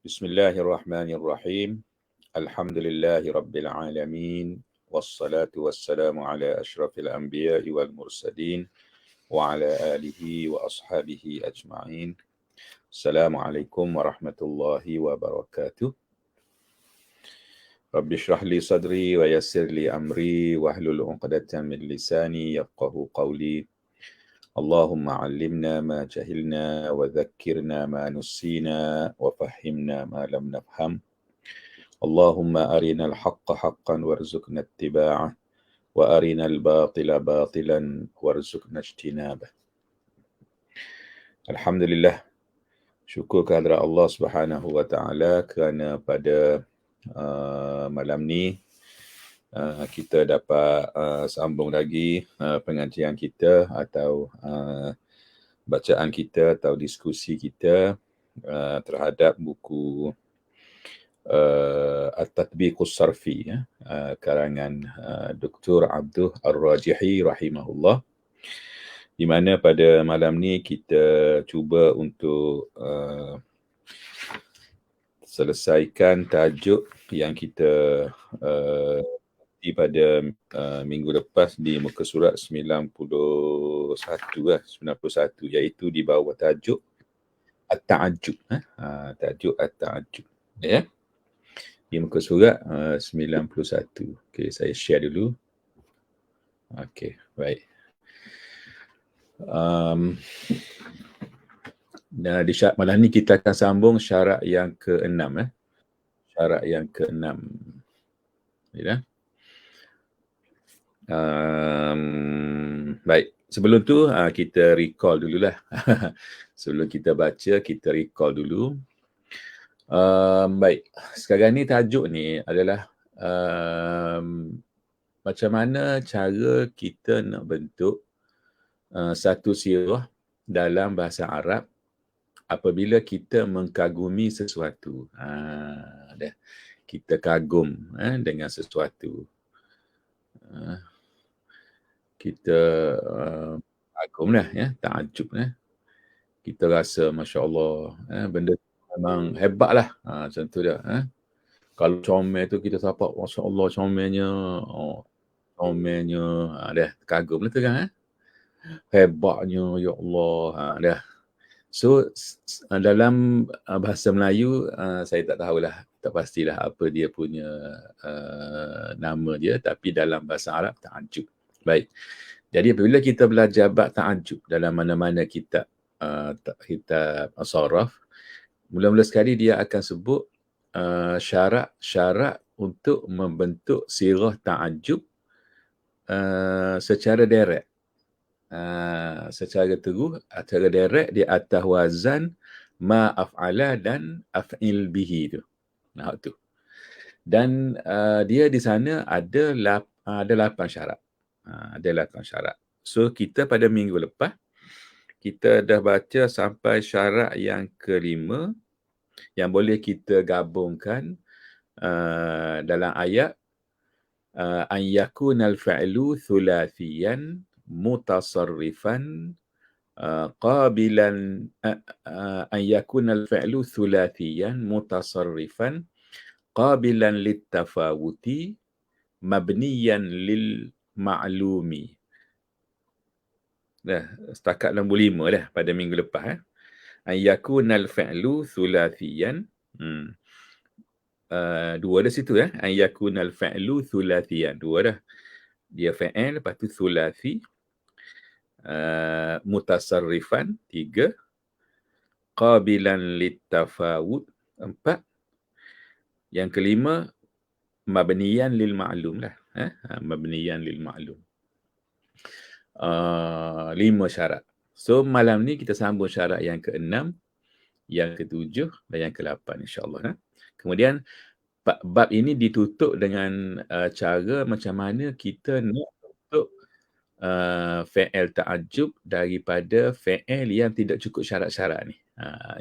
Bismillahirrahmanirrahim. Alhamdulillahi rabbil alamin. Wassalatu wassalamu ala ashrafil anbiya'i wal mursalin wa ala alihi wa ashabihi ajma'in. Assalamualaikum warahmatullahi wabarakatuh. Rabbi shrah li sadri wa yassir li amri wahlul 'uqdatam min lisani yafqahu qawli. Allahumma 'allimna ma jahilna wa dhakkirna ma nussina wa fahhimna ma lam nafham. Allahumma arinal haqqa haqqan warzuqna ittiba'ah wa arinal batila batilan warzuqna ijtinabah. Alhamdulillah, syukur kehadrat Allah Subhanahu wa taala kerana pada malam ni kita dapat sambung lagi pengajian kita atau bacaan kita atau diskusi kita terhadap buku At-Tatbiqus Sarfi, karangan Dr. Abduh Ar-Rajihi rahimahullah, di mana pada malam ni kita cuba untuk selesaikan tajuk yang kita pada minggu lepas di muka surat 91, iaitu di bawah tajuk At-Ta'ajjub, tajuk At-Ta'ajjub, ya, di muka surat 91. Okey, saya share dulu. Okey, baik. Di malam ni kita akan sambung syarat yang ke-6, syarat yang ke-6. Ya. Baik, sebelum tu kita recall dululah. Sebelum kita baca, kita recall dulu. Baik, sekarang ni tajuk ni adalah macam mana cara kita nak bentuk satu sirah dalam bahasa Arab apabila kita mengkagumi sesuatu. Kita kagum dengan sesuatu. Kita kagumlah, ya, ta'ajub. Kita rasa Masya Allah, benda memang hebatlah, macam tu dia. Kalau comel tu kita dapat Masya Allah comelnya, comelnya, dah kagum lah tu kan, hebatnya, ya Allah, dah. So dalam bahasa Melayu saya tak tahulah, tak pastilah apa dia punya nama dia, tapi dalam bahasa Arab ta'ajub. Baik. Jadi apabila kita belajar bab ta'ajub dalam mana-mana kitab as-saraf, mula-mula sekali dia akan sebut syarat-syarat untuk membentuk sirah ta'ajub secara direct. Secara terus, secara direct di atas wazan ma af'ala dan af'il bihi tu. Nah tu. Dan dia di sana ada 8 syarat. Ada 8 syarat. So kita pada minggu lepas kita dah baca sampai syarat yang ke-5 yang boleh kita gabungkan dalam ayat an yakunal fa'lu thulathiyan mutasarrifan qabilan an yakunal fa'lu thulathiyan mutasarrifan qabilan littafawuti mabniyan lil ma'lumi. Dah, setakat nombor 5 dah pada minggu lepas. An yakunal fa'lu thulathiyan. Dua dah situ, an yakunal fa'lu thulathiyan. Dua dah. Dia fa'il, lepas tu thulathi. Mutasarrifan, 3. Qabilan littafawud, 4. Yang kelima, mabniyan lil ma'lum lah. Mabniyan lil ma'lum. 5 syarat. So malam ni kita sambung syarat yang ke-6, yang ke-7 dan yang ke-8 insya-Allah. Kemudian bab ini ditutup dengan cara macam mana kita nak bentuk fi'il ta'ajub daripada fi'il yang tidak cukup syarat-syarat ni.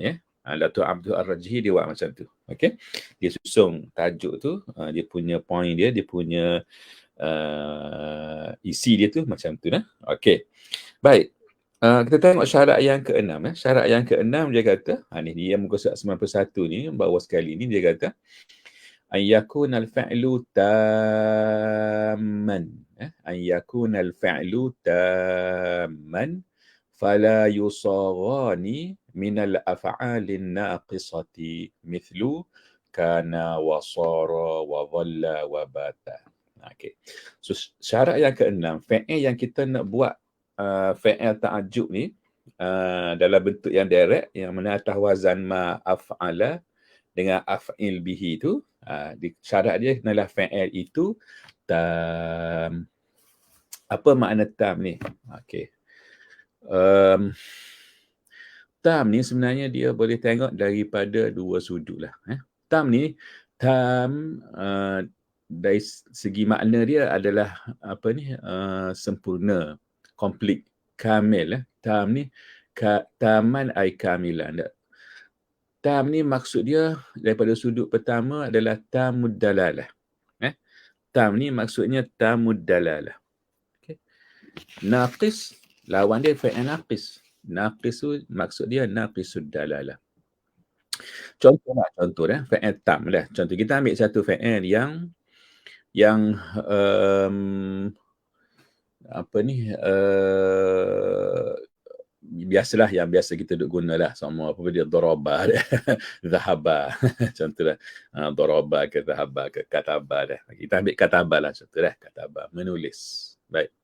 Ya. Dr. Abduh Ar-Rajihi dia buat macam tu. Okey. Dia susung tajuk tu, dia punya point dia punya isi dia tu macam tu. Okey. Baik. Kita tengok syarat yang ke-6. Syarat yang ke-6 dia kata, ni dia muka surat 91 ni, bawah sekali ni dia kata, an yakuna al-fi'lu tamman. An yakuna al-fi'lu tamman fala yusaghani min al-af'alin naqisati mithlu kana wa sara wa dhalla wa bata. Okey. So syarat yang ke-6, fi'il yang kita nak buat fi'il ta'ajjub ni dalam bentuk yang direct, yang mana atas wazan ma af'ala dengan af'il bihi tu, syarat dia kenalah fi'il itu tam. Apa makna tam ni? Okey. Tam ni sebenarnya dia boleh tengok daripada dua sudut lah. Tam ni, dari segi makna dia adalah sempurna, complete, kamil. Tam ni, taman ay kamilan. Tam ni maksud dia daripada sudut pertama adalah tamud dalalah. Tam ni maksudnya tamud dalalah. Okay. Naqis, lawan dia fi'il naqis. Naqis tu maksud dia naqisud dalalah. Contoh fi'il tam lah. Contoh kita ambil satu fi'il yang biasalah, yang biasa kita duk gunalah, sama apa dia, daraba dia, zahaba. Contohlah, daraba ke zahaba ke kataba dah. Kita ambil kataba lah contohlah, kataba, menulis. Baik.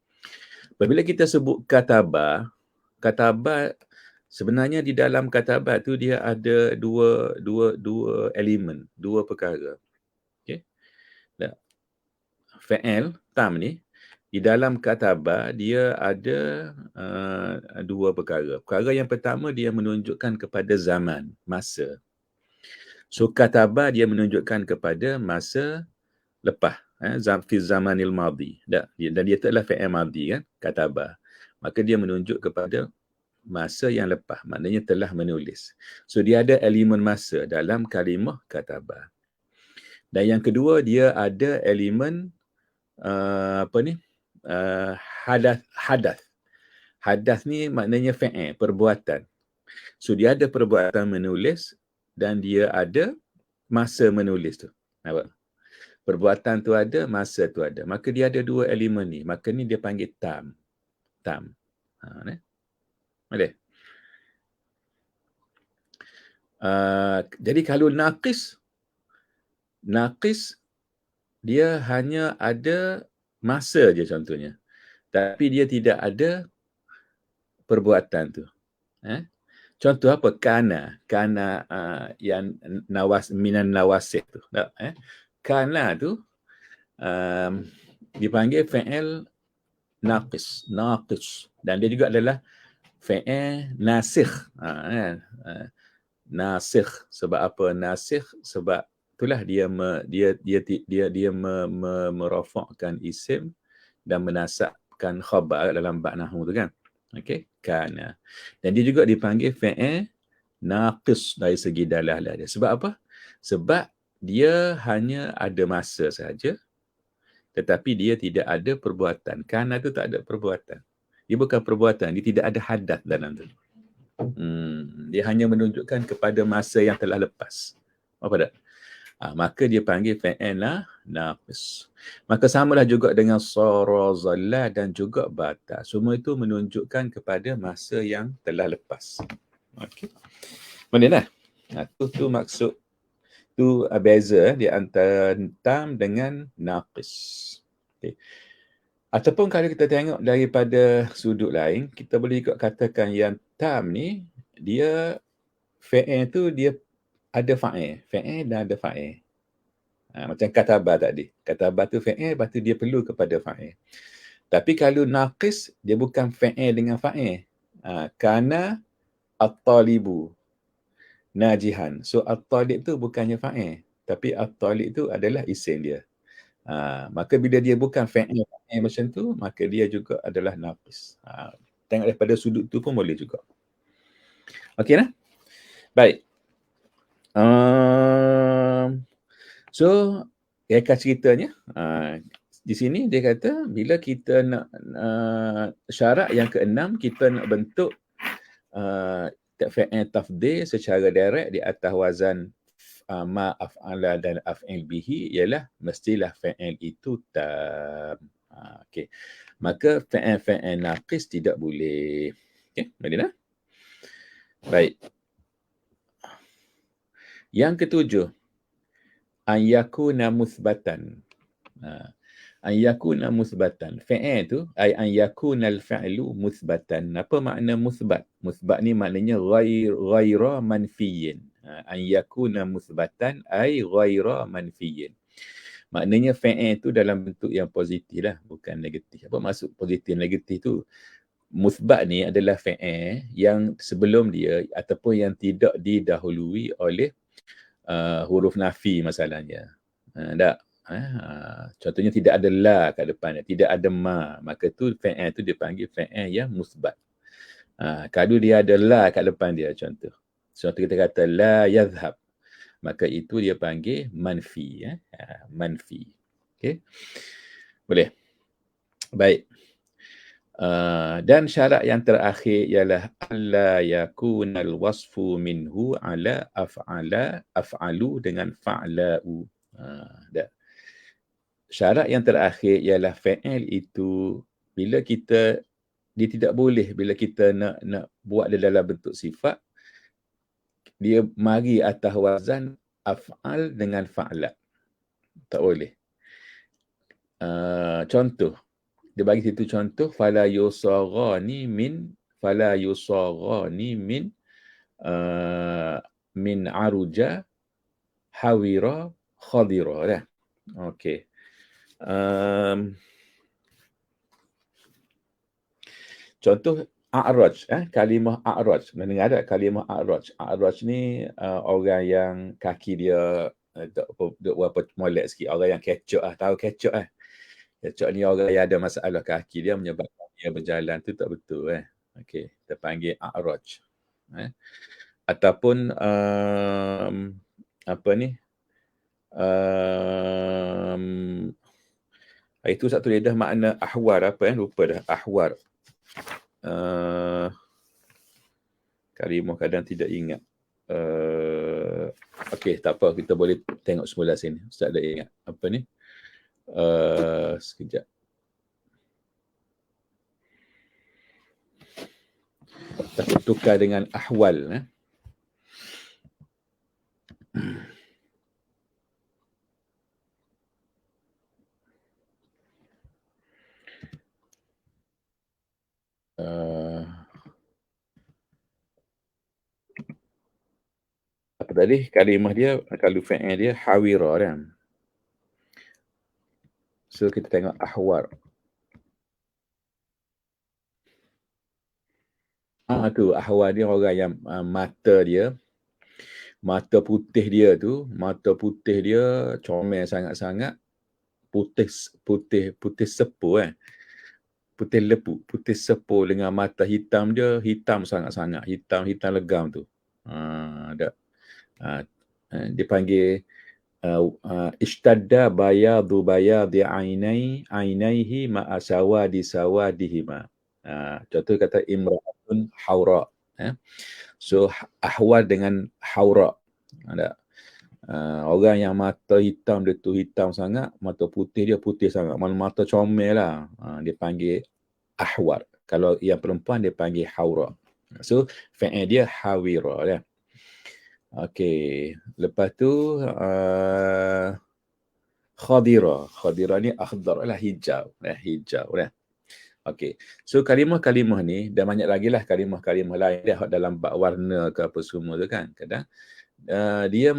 Apabila kita sebut kataba sebenarnya di dalam kataba tu dia ada dua elemen, dua perkara. Okey. Fi'il tam ni di dalam kataba dia ada dua perkara. Perkara yang pertama, dia menunjukkan kepada zaman, masa. So kataba dia menunjukkan kepada masa lepas, fi zamanil madhi. Dan dia adalah fi'il madhi kan, kataba. Maka dia menunjuk kepada masa yang lepas, maknanya telah menulis. So dia ada elemen masa dalam kalimah kataba. Dan yang kedua, dia ada elemen hadath. Hadath ni maknanya fi'il, perbuatan. So dia ada perbuatan menulis dan dia ada masa menulis tu. Nampak? Perbuatan tu ada, masa tu ada. Maka dia ada dua elemen ni. Maka ni dia panggil tam. Tam. Boleh? Jadi kalau naqis dia hanya ada masa je contohnya. Tapi dia tidak ada perbuatan tu. Contoh apa? Kana yang minan nawasih tu. Kana tu dipanggil fi'il naqis. Dan dia juga adalah fi'il nasikh. Nasikh. Sebab apa nasikh? Sebab itulah dia merafa'kan isim dan menasabkan khabar dalam bab nahwu tu kan. Okey, kana. Dan dia juga dipanggil fi'il naqis dari segi dalalah dia. Sebab apa? Sebab dia hanya ada masa saja, tetapi dia tidak ada perbuatan. Kana tu tak ada perbuatan. Dia bukan perbuatan, dia tidak ada hadat dalam tu. Dia hanya menunjukkan kepada masa yang telah lepas. Apa tak? Maka dia panggil fi'il naqis. Maka samalah juga dengan sara, zalla dan juga bata. Semua itu menunjukkan kepada masa yang telah lepas. Okey. Boleh lah. Tu maksud, tu beza di antara tam dengan naqis. Okay. Ataupun kalau kita tengok daripada sudut lain, kita boleh juga katakan yang tam ni, dia fi'il tu dia ada fa'il. Fi'il dan ada fa'il. Macam kataba tadi. Kataba tu fi'il, lepas tu dia perlu kepada fa'il. Tapi kalau naqis, dia bukan fi'il dengan fa'il. Kana at-talibu najihan. So at-talib tu bukannya fa'il, tapi at-talib tu adalah isim dia. Maka bila dia bukan fi'il macam tu, maka dia juga adalah naqis. Tengok daripada sudut tu pun boleh juga. Okey lah? Baik. So, ceritanya, di sini dia kata bila kita nak syarat yang keenam, kita nak bentuk fi'il tafdhil secara direct di atas wazan ma af'ala dan af'il bihi, ialah mestilah fi'il itu tam. Okey. Maka fi'il naqis tidak boleh. Okey, Madinah. Baik. Yang ketujuh, an yakuna muthbatan. An yakuna muthbatan. Fi'il tu ay an yakuna al-fi'lu muthbatan. Apa makna muthbat? Muthbat ni maknanya ghaira manfiyin. An yakuna muthbatan ay ghaira manfiyin. Maknanya fi'il tu dalam bentuk yang positif lah, bukan negatif. Apa maksud positif negatif tu? Muthbat ni adalah fi'il yang sebelum dia ataupun yang tidak didahului oleh huruf nafi masalahnya. Tak? Contohnya tidak ada la kat depannya, tidak ada ma, maka tu fi'il tu dipanggil fi'il yang musbat. Kalau dia ada la kat depan dia, contoh kita kata la yadhhab, maka itu dia panggil manfi. Manfi. Okey, boleh. Baik. Dan syarat yang terakhir ialah alla yakunal wasfu minhu ala af'alu dengan fa'la'u. Syarat yang terakhir ialah fi'il itu bila kita dia tidak boleh bila kita nak buat dia dalam bentuk sifat, dia mari atas wazan af'al dengan fa'la. Tak boleh. Contoh, dia bagi situ contoh fala yusagani min aruja hawira khadira dah. Okey. Contoh a'raj, kalimah a'raj. Mendengar tak kalimah a'raj? A'raj ni orang yang kaki dia berapa molek sikit, orang yang kecoh tahu kecoh Kecoh ni orang yang ada masalah kaki dia menyebabkan dia berjalan tu tak betul Okey, kita panggil a'raj. Ataupun apa ni? Itu satu dia dah makna ahwar apa lupa dah ahwar. Kalimah kadang tidak ingat. Okey, tak apa, kita boleh tengok semula sini. Ustaz dah ingat apa ni? Sekejap. Takut tukar dengan ahwal. Apa tadi? Kalimah dia, kalau fi'il dia hawira kan. So kita tengok ahwar. Tu ahwar dia orang yang mata putih dia comel sangat-sangat, putih sepu putih lepu, putih sepu dengan mata hitam dia, hitam sangat-sangat, hitam legam tu. Dipanggil ishtadda bayadu bayadi ainaihi ma'a sawadihima. Contoh kata imra'atun haura. So ahwal dengan haura. Orang yang mata hitam dia tu hitam sangat, mata putih dia putih sangat, mata comel lah. Dia panggil ahwar. Kalau yang perempuan dia panggil haura. So fi'il dia hawira lah. Okey, lepas tu khadira ni akhdar lah, hijau lah. Okey. So kalimah-kalimah ni dan banyak lagi lah kalimah-kalimah lain dia dalam bab warna ke apa semua tu kan. Kadang dia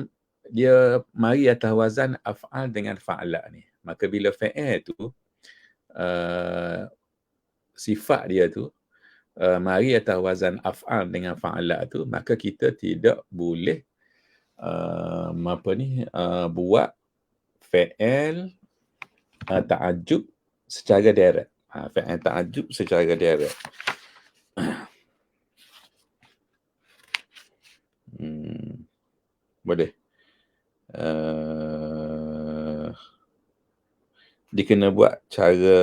mari atas wazan af'al dengan fa'la ni. Maka bila fi'il tu sifat dia tu mari atas wazan af'al dengan fa'la tu, maka kita tidak boleh buat fi'il ta'ajjub secara direct. Fi'il ta'ajjub secara direct. Boleh. dia kena buat cara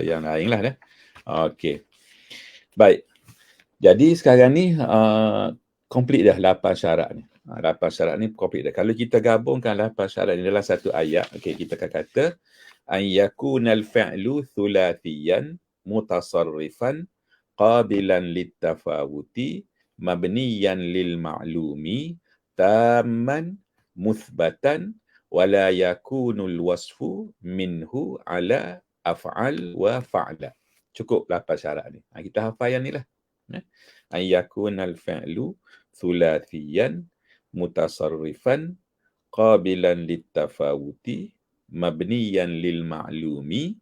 yang lain lah. Okey. Baik. Jadi sekarang ni complete dah 8 syarat ni. 8 syarat ni complete dah. Kalau kita gabungkan 8 syarat ni dalam satu ayat, okey, kita akan kata an yakunal fa'lu thulathiyan mutasarrifan qabilan littafawuti mabniyan lil ma'lumi tamman muthbatan wala yakunul wasfu minhu ala af'al wa fa'la. Cukup 8 syarat ni. Kita hafal yang ni lah. An yakunal fa'lu thulathiyan mutasarrifan qabilan littafawuti mabniyan lil ma'lumi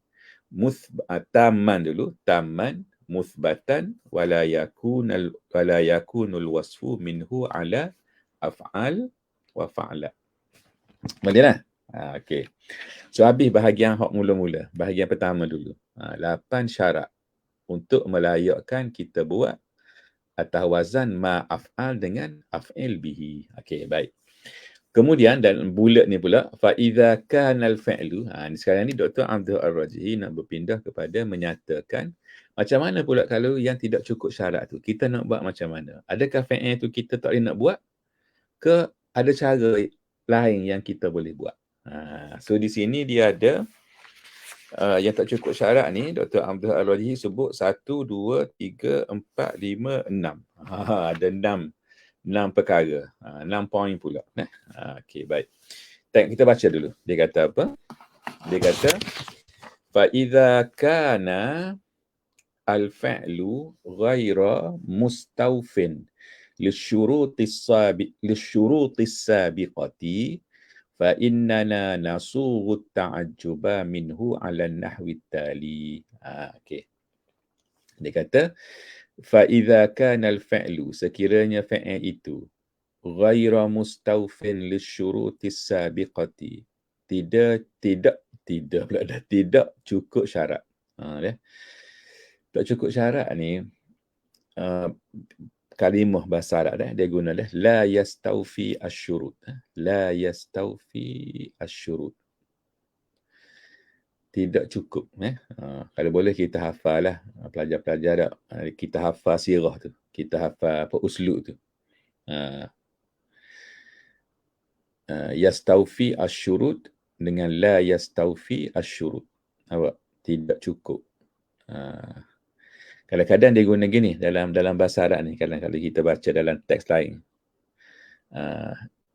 taman dulu, taman muthbatan wala yakunul wasfu minhu ala af'al wa fa'la. Boleh lah? Okey. So habis bahagian hak mula-mula. Bahagian pertama dulu. 8 syarat untuk melayakkan kita buat atas wazan ma'af'al dengan af'il bihi. Okey, baik. Kemudian dan bulat ni pula fa idza kana al-fi'lu, sekarang ni Dr. Abdul Ar-Rajihi nak berpindah kepada menyatakan macam mana pula kalau yang tidak cukup syarat tu, kita nak buat macam mana? Adakah fi'il tu kita tak boleh nak buat ke ada cara lain yang kita boleh buat? So di sini dia ada yang tak cukup syarat ni Dr. Abdul Ar-Rajihi sebut 1 2 3 4 5 6. Ada 6 perkara. 6 poin pula. Okey, baik. Kita baca dulu. Dia kata apa? Dia kata fa idza kana al-fa'lu ghaira mustawfin lisyurutis sabiqati fa innana nasughu ta'ajjuba minhu 'ala an-nahwi tali. Okey. Dia kata fa idza kana al-fi'lu, sekiranya fi'il itu ghaira mustawfin lisyurutis sabiqati, tidak cukup syarat. Tak cukup syarat ni kalimah bahasa Arab dia guna la yastawfi asyurut. La yastawfi asyurut. Tidak cukup. Kalau boleh kita hafal lah. Pelajar-pelajar kita hafal sirah tu. Kita hafal uslub tu. Yastawfi asyurut dengan la yastawfi asyurut. Awak tidak cukup. Kadang-kadang dia guna gini dalam bahasa Arab ni, kadang-kadang kita baca dalam teks lain.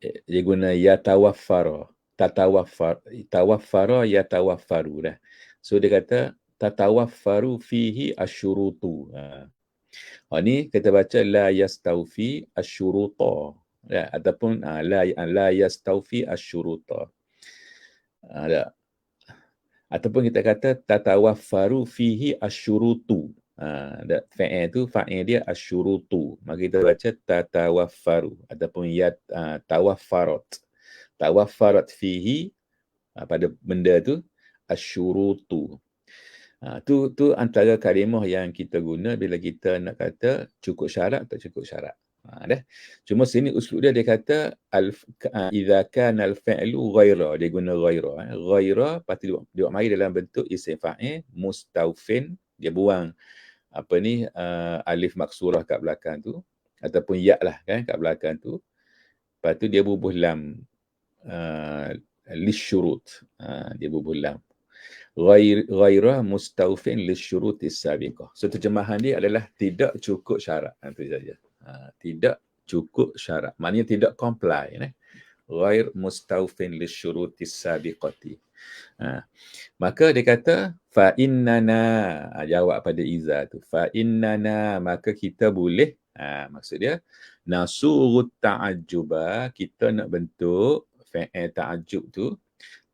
Dia guna tawaffara yatawaffaru dah. So dia kata tatawaffaru fihi asyurutu. Ni kita baca la yastawfi asyuruta. Ataupun la yastawfi asyuruta. Ataupun kita kata tatawaffaru fihi asyurutu. Fa'il tu fa'il dia asyurutu. Maka kita baca tatawaffaru ataupun tawaffarat fihi pada benda tu asyurutu. Tu antara kalimah yang kita guna bila kita nak kata cukup syarat tak cukup syarat. Cuma sini uslub dia kata idza kana al-fi'lu ghaira, dia guna ghaira. Ghaira pasti dia mari dalam bentuk isim fa'il mustawfin, dia buang alif maksurah kat belakang tu ataupun ya lah kan kat belakang tu. Lepas tu dia bubuh lam lisyurut. Dia bubuh lam. Ghairah mustawfin lisyurutis sabiqah. So terjemahan dia adalah tidak cukup syarat. Itu saja. Tidak cukup syarat. Maknanya tidak comply. Ghair mustawfin lisyurutis sabiqati. Maka dia kata fa innana, jawab pada iza tu, fa innana, maka kita boleh, maksud dia nasurut ta'ajjuba, kita nak bentuk fi'il ta'ajjub tu,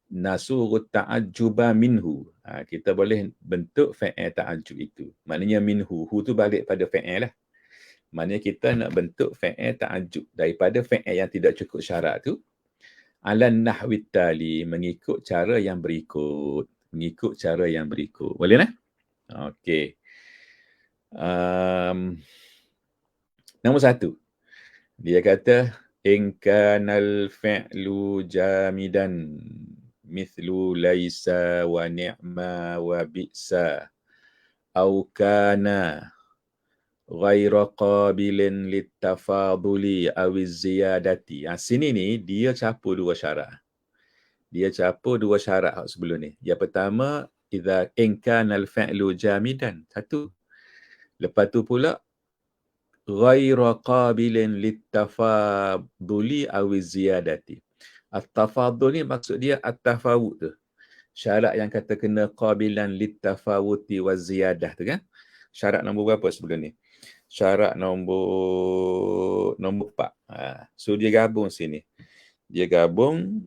nasurut ta'ajjuba minhu, kita boleh bentuk fi'il ta'ajjub itu. Maknanya minhu, hu tu balik pada fi'il lah. Maknanya kita nak bentuk fi'il ta'ajjub daripada fi'il yang tidak cukup syarat tu alan nahwi tali, mengikut cara yang berikut. Boleh lah? Okey. Nombor 1. Dia kata in kanal fi'lu jamidan. mithlu laisa wa ni'ma wa bi'sa au kana ghaira qabilin litafaduli awiz ziyadati. Sini ni dia campur dua syarat. Dia campur dua syarat sebelum ni. Yang pertama, idza in kana al-fi'lu jamidan. Satu. Lepas tu pula ghaira qabilin litafaduli awiz ziyadati. At-tafadul ni maksud dia at-tafawut tu. Syarat yang kata kena qabilan litafawuti wa ziyadah tu kan. Syarat nombor berapa sebelum ni? Syarat nombor 4. So dia gabung sini. Dia gabung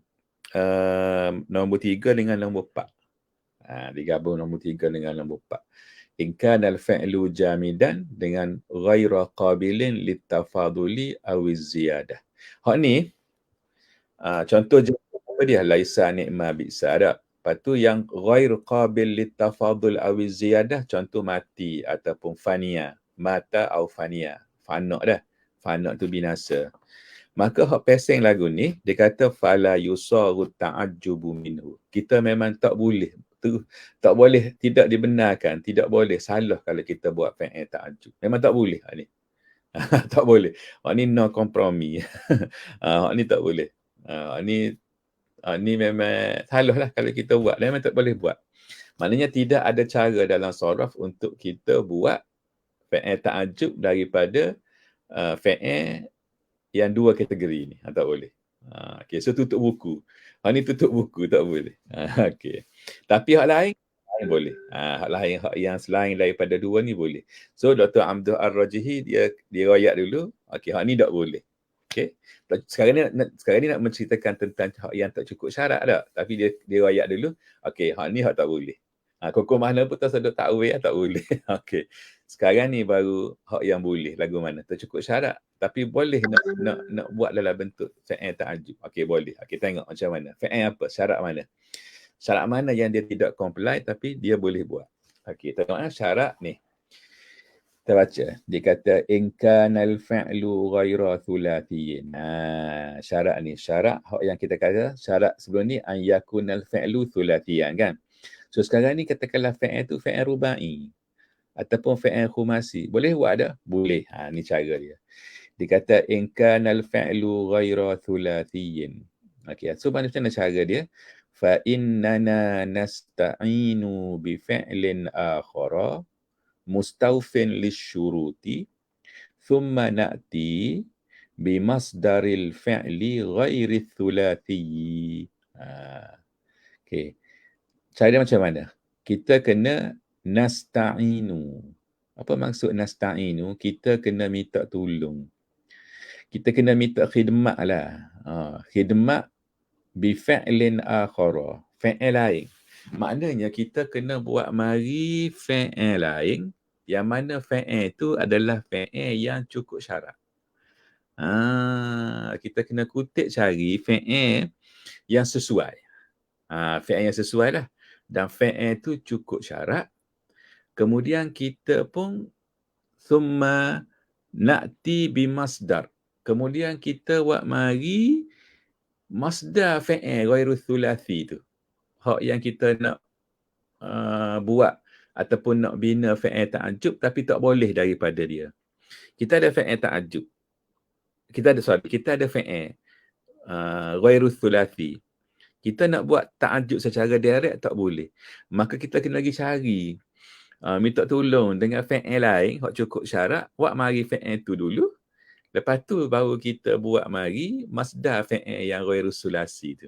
nombor 3 dengan nombor 4. Dia gabung nombor 3 dengan nombor 4. In kana al-fi'lu jamidan dengan ghaira qabilin litafaduli awiz ziyadah. Hak ni contoh je apa dia? Laisa ni'ma bi'sa ada. Lepas tu yang ghair qabil litafadul awiz ziyadah, contoh mati ataupun fania. Mata au fania. Fana' dah. Fana' tu binasa. Maka hak peseng lagu ni, dia kata fala yusaru ta'ajjubu minhu. Kita memang tak boleh. Tak boleh, tidak dibenarkan, tidak boleh salah kalau kita buat fi'il ta'ajjub. Memang tak boleh hak ni. Tak boleh. Hak ni no kompromi. Hak ni tak boleh. Ni memang salah lah kalau kita buat. Memang tak boleh buat. Maknanya tidak ada cara dalam saraf untuk kita buat fi'il ta'ajjub daripada fi'il yang dua kategori ni. Tak boleh. Okay, so tutup buku. Ni tutup buku, tak boleh. Okay. Tapi hak lain boleh. Hak lain, hak yang selain daripada dua ni boleh. So Dr. Abdul Ar-Rajihi dia riwayat dulu. Okay, hak ni tak boleh. Okay. Sekarang ni nak menceritakan tentang hak yang tak cukup syarat tak. Tapi dia riwayat dulu. Okay, hak ni hak tak boleh. Hukum mana pun tak sedut takwil tak boleh. Okay. Sekarang ni baru hak yang boleh. Lagu mana? Tak cukup syarat. Tapi boleh nak buat dalam bentuk fi'il ta'ajjub. Okay, boleh. Okay, tengok macam mana. Fi'il apa? Syarat mana? Syarat mana yang dia tidak comply tapi dia boleh buat. Okay, tengok syarat ni. Kita baca. Dia kata in kanal fi'lu ghaira thulathiyin. Syarat ni. Syarat yang kita kata, syarat sebelum ni an yakunal fi'lu thulathiyan kan. So sekarang ni katakanlah fi'il tu fi'il rubai ataupun fi'il khumasi. Boleh buat ada? Boleh. Ni cara dia. Dia kata in kanal fi'lu ghaira thulathiyin. Okey, so macam mana cara dia? Fa innana nasta'inu bi fi'lin akhara mustawfin lisyuruti thumma na'ti bi masdaril fi'li ghairi thulathi. Okey. Cara dia macam mana? Kita kena nasta'inu. Apa maksud nasta'inu? Kita kena minta tolong. Kita kena minta khidmat lah. Khidmat bi fi'lin akhara. Fi'il lain. Maknanya kita kena buat mari fi'il lain yang mana fi'il tu adalah fi'il yang cukup syarat. Kita kena kutip cari fi'il yang sesuai. Fi'il yang sesuai lah. Dan fi'il tu cukup syarat. Kemudian kita pun summa na'ti bimasdar. Kemudian kita buat mari masdar fi'il ghairu thulathi tu. Hak yang kita nak buat ataupun nak bina fi'il ta'ajjub tapi tak boleh daripada dia. Kita ada fi'il ta'ajjub. Kita ada fi'il ghairu thulathi. Kita nak buat ta'ajjub secara direct tak boleh. Maka kita kena lagi cari. Minta tolong dengan fi'il lain, hak cukup syarat, buat mari fi'il tu dulu. Lepas tu baru kita buat mari masdar fi'il yang ghairu sulasi tu.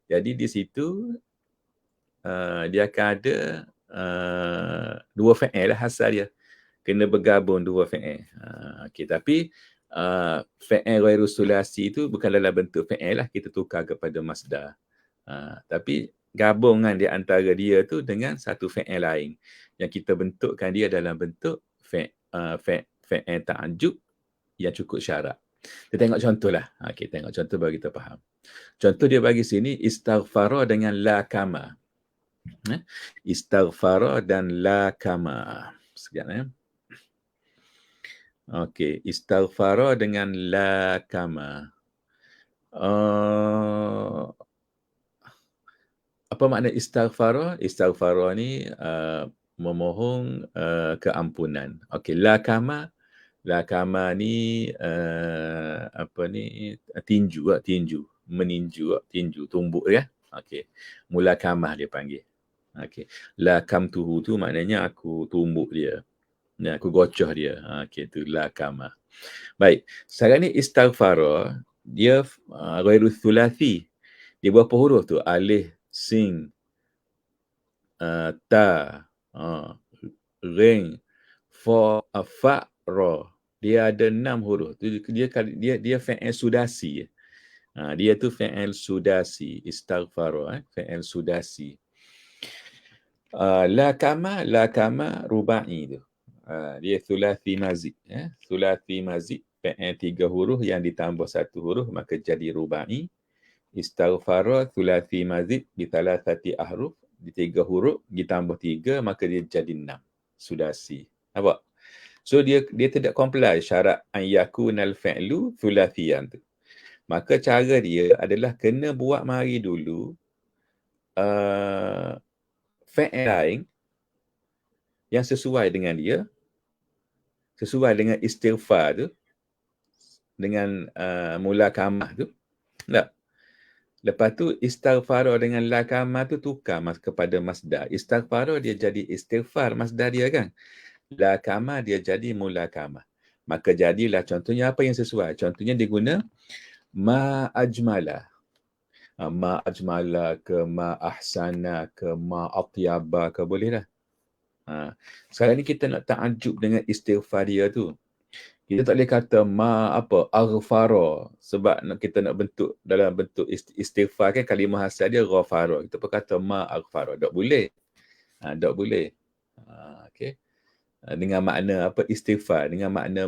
Jadi di situ dia akan ada dua fi'il lah asal dia. Kena bergabung dua fi'il. Okay, tapi fi'il ghairu sulasi tu bukan dalam bentuk fi'il lah, kita tukar kepada masdar. Tapi gabungan di antara dia tu dengan satu fi'il lain yang kita bentukkan dia dalam bentuk fi'il ta'ajjub yang cukup syarat. Kita tengok contoh lah. Okay, tengok contoh bagi kita faham. Contoh dia bagi sini istaghfara dengan la kama. Istaghfara dan la kama. Sekejap Okey, istaghfara dengan la kama. Apa makna istighfar? Istighfar ni memohon keampunan. Okey, lakama ni apa ni, tinju, meninju, tumbuk ya. Okey. Mulakamah dia panggil. Okey. Lakamtuhu tu maknanya aku tumbuk dia. Ya, aku gocoh dia. Okey, tu lakamah. Baik. Sekarang ni istighfar dia ghairu thulathi. Dia berapa huruf tu? Alif, sin, ta, ring, fa, ra. Dia ada 6 huruf. Dia fi'il sudasi. Dia tu fi'il sudasi. Istighfar, fi'il sudasi. Lakama rubai tu. Dia thulathi mazid. Thulathi mazid, fi'il 3 huruf yang ditambah 1 huruf, maka jadi rubai. Istighfar thulathi mazid bi thalathati ahruf, di 3 huruf ditambah 3 maka dia jadi 6. Sudasi. Nampak? So dia tidak comply syarat an yakunal fi'lu thulathiyan tu. Maka cara dia adalah kena buat mari dulu fi'il lain yang sesuai dengan dia, sesuai dengan istighfar tu, dengan mulakamah tu. Tak? Lepas tu istighfar dengan lakamah tu tukar kepada masdar. Istighfar dia jadi istighfar masdar dia kan. Lakamah dia jadi mulakamah. Maka jadilah contohnya apa yang sesuai. Contohnya dia guna ma ajmala. Ma ajmala ke ma ahsana ke ma atyaba ke boleh dah. Sekarang ni kita nak ta'ajub dengan istighfar dia tu. Kita tak boleh kata ma apa aghfara sebab kita nak bentuk dalam bentuk istighfar kan kalimah asal dia ghafara. Kita pun kata ma aghfara. Tak boleh. Tak boleh. Okey. Dengan makna apa istighfar, dengan makna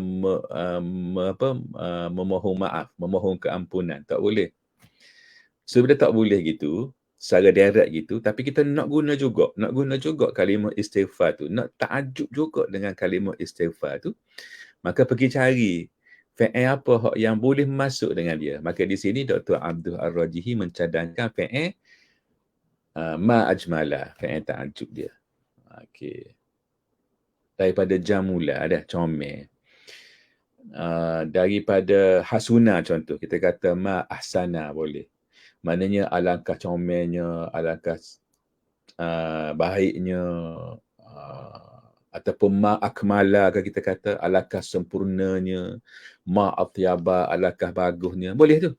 memohon maaf, memohon keampunan. Tak boleh. So bila tak boleh gitu, secara direct gitu, tapi kita nak guna juga kalimah istighfar tu, nak ta'ajub juga dengan kalimah istighfar tu, maka pergi cari fi'il apa yang boleh masuk dengan dia. Maka di sini Dr. Abdul Ar-Rajihi mencadangkan fi'il ma ajmala, fi'il ta'ajub dia. Okey. Daripada jamula dah, comel. Daripada hasuna contoh, kita kata ma ahsana boleh. Maknanya alangkah comelnya, alangkah baiknya, ataupun ma akmala kita kata, alangkah sempurnanya, ma atyaba, alangkah bagusnya. Boleh tu.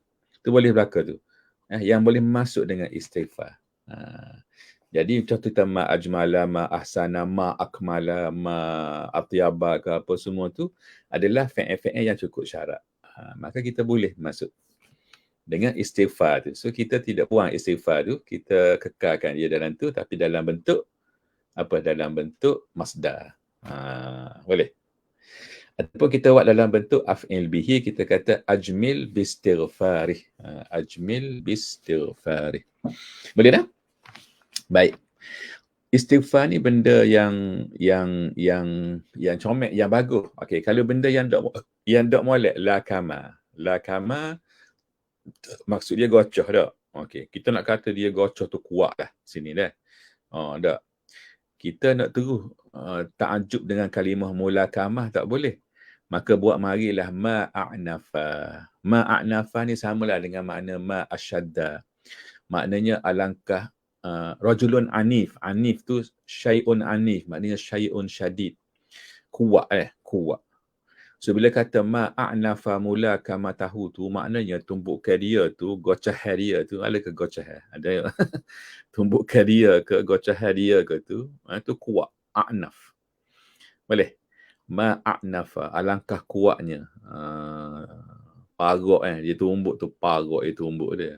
Tu boleh belaka tu. Yang boleh masuk dengan istighfar. Jadi contoh kita ma ajmala, ma ahsana, ma akmala, ma atyaba ke apa semua tu adalah fi'il-fi'il yang cukup syarat. Maka kita boleh masuk dengan istighfar tu. So kita tidak buang istighfar tu, kita kekalkan dia dalam tu tapi dalam bentuk apa? Dalam bentuk masdar. Boleh. Ataupun kita buat dalam bentuk af'il bihi, kita kata ajmil bistighfarih. Ajmil bistighfarih. Boleh dah? Baik. Istighfar ni benda yang comel, yang bagus. Okey, kalau benda yang dok molek lakama maksud dia gocoh dak. Okey, kita nak kata dia gocoh tu kuat lah sini dah. Tak. Kita nak terus ta'ajub dengan kalimah mulakamah tak boleh. Maka buat marilah ma'anafa. Ma'anafa ni samalah dengan makna ma'asyadda. Maknanya alangkah rajulun anif. Anif tu syai'un anif. Maknanya syai'un syadid. Kuat kuat. So bila kata ma'anafa mula kama tahu tu, maknanya tumbukan dia tu, gocahan dia tu, ada ke gocahan? Ada. Tumbukan dia ke gocahan dia ke tu, tu kuat. A'naf. Boleh? Ma'anafa. Alangkah kuatnya. Parok dia tumbuk tu, parok dia tumbuk dia.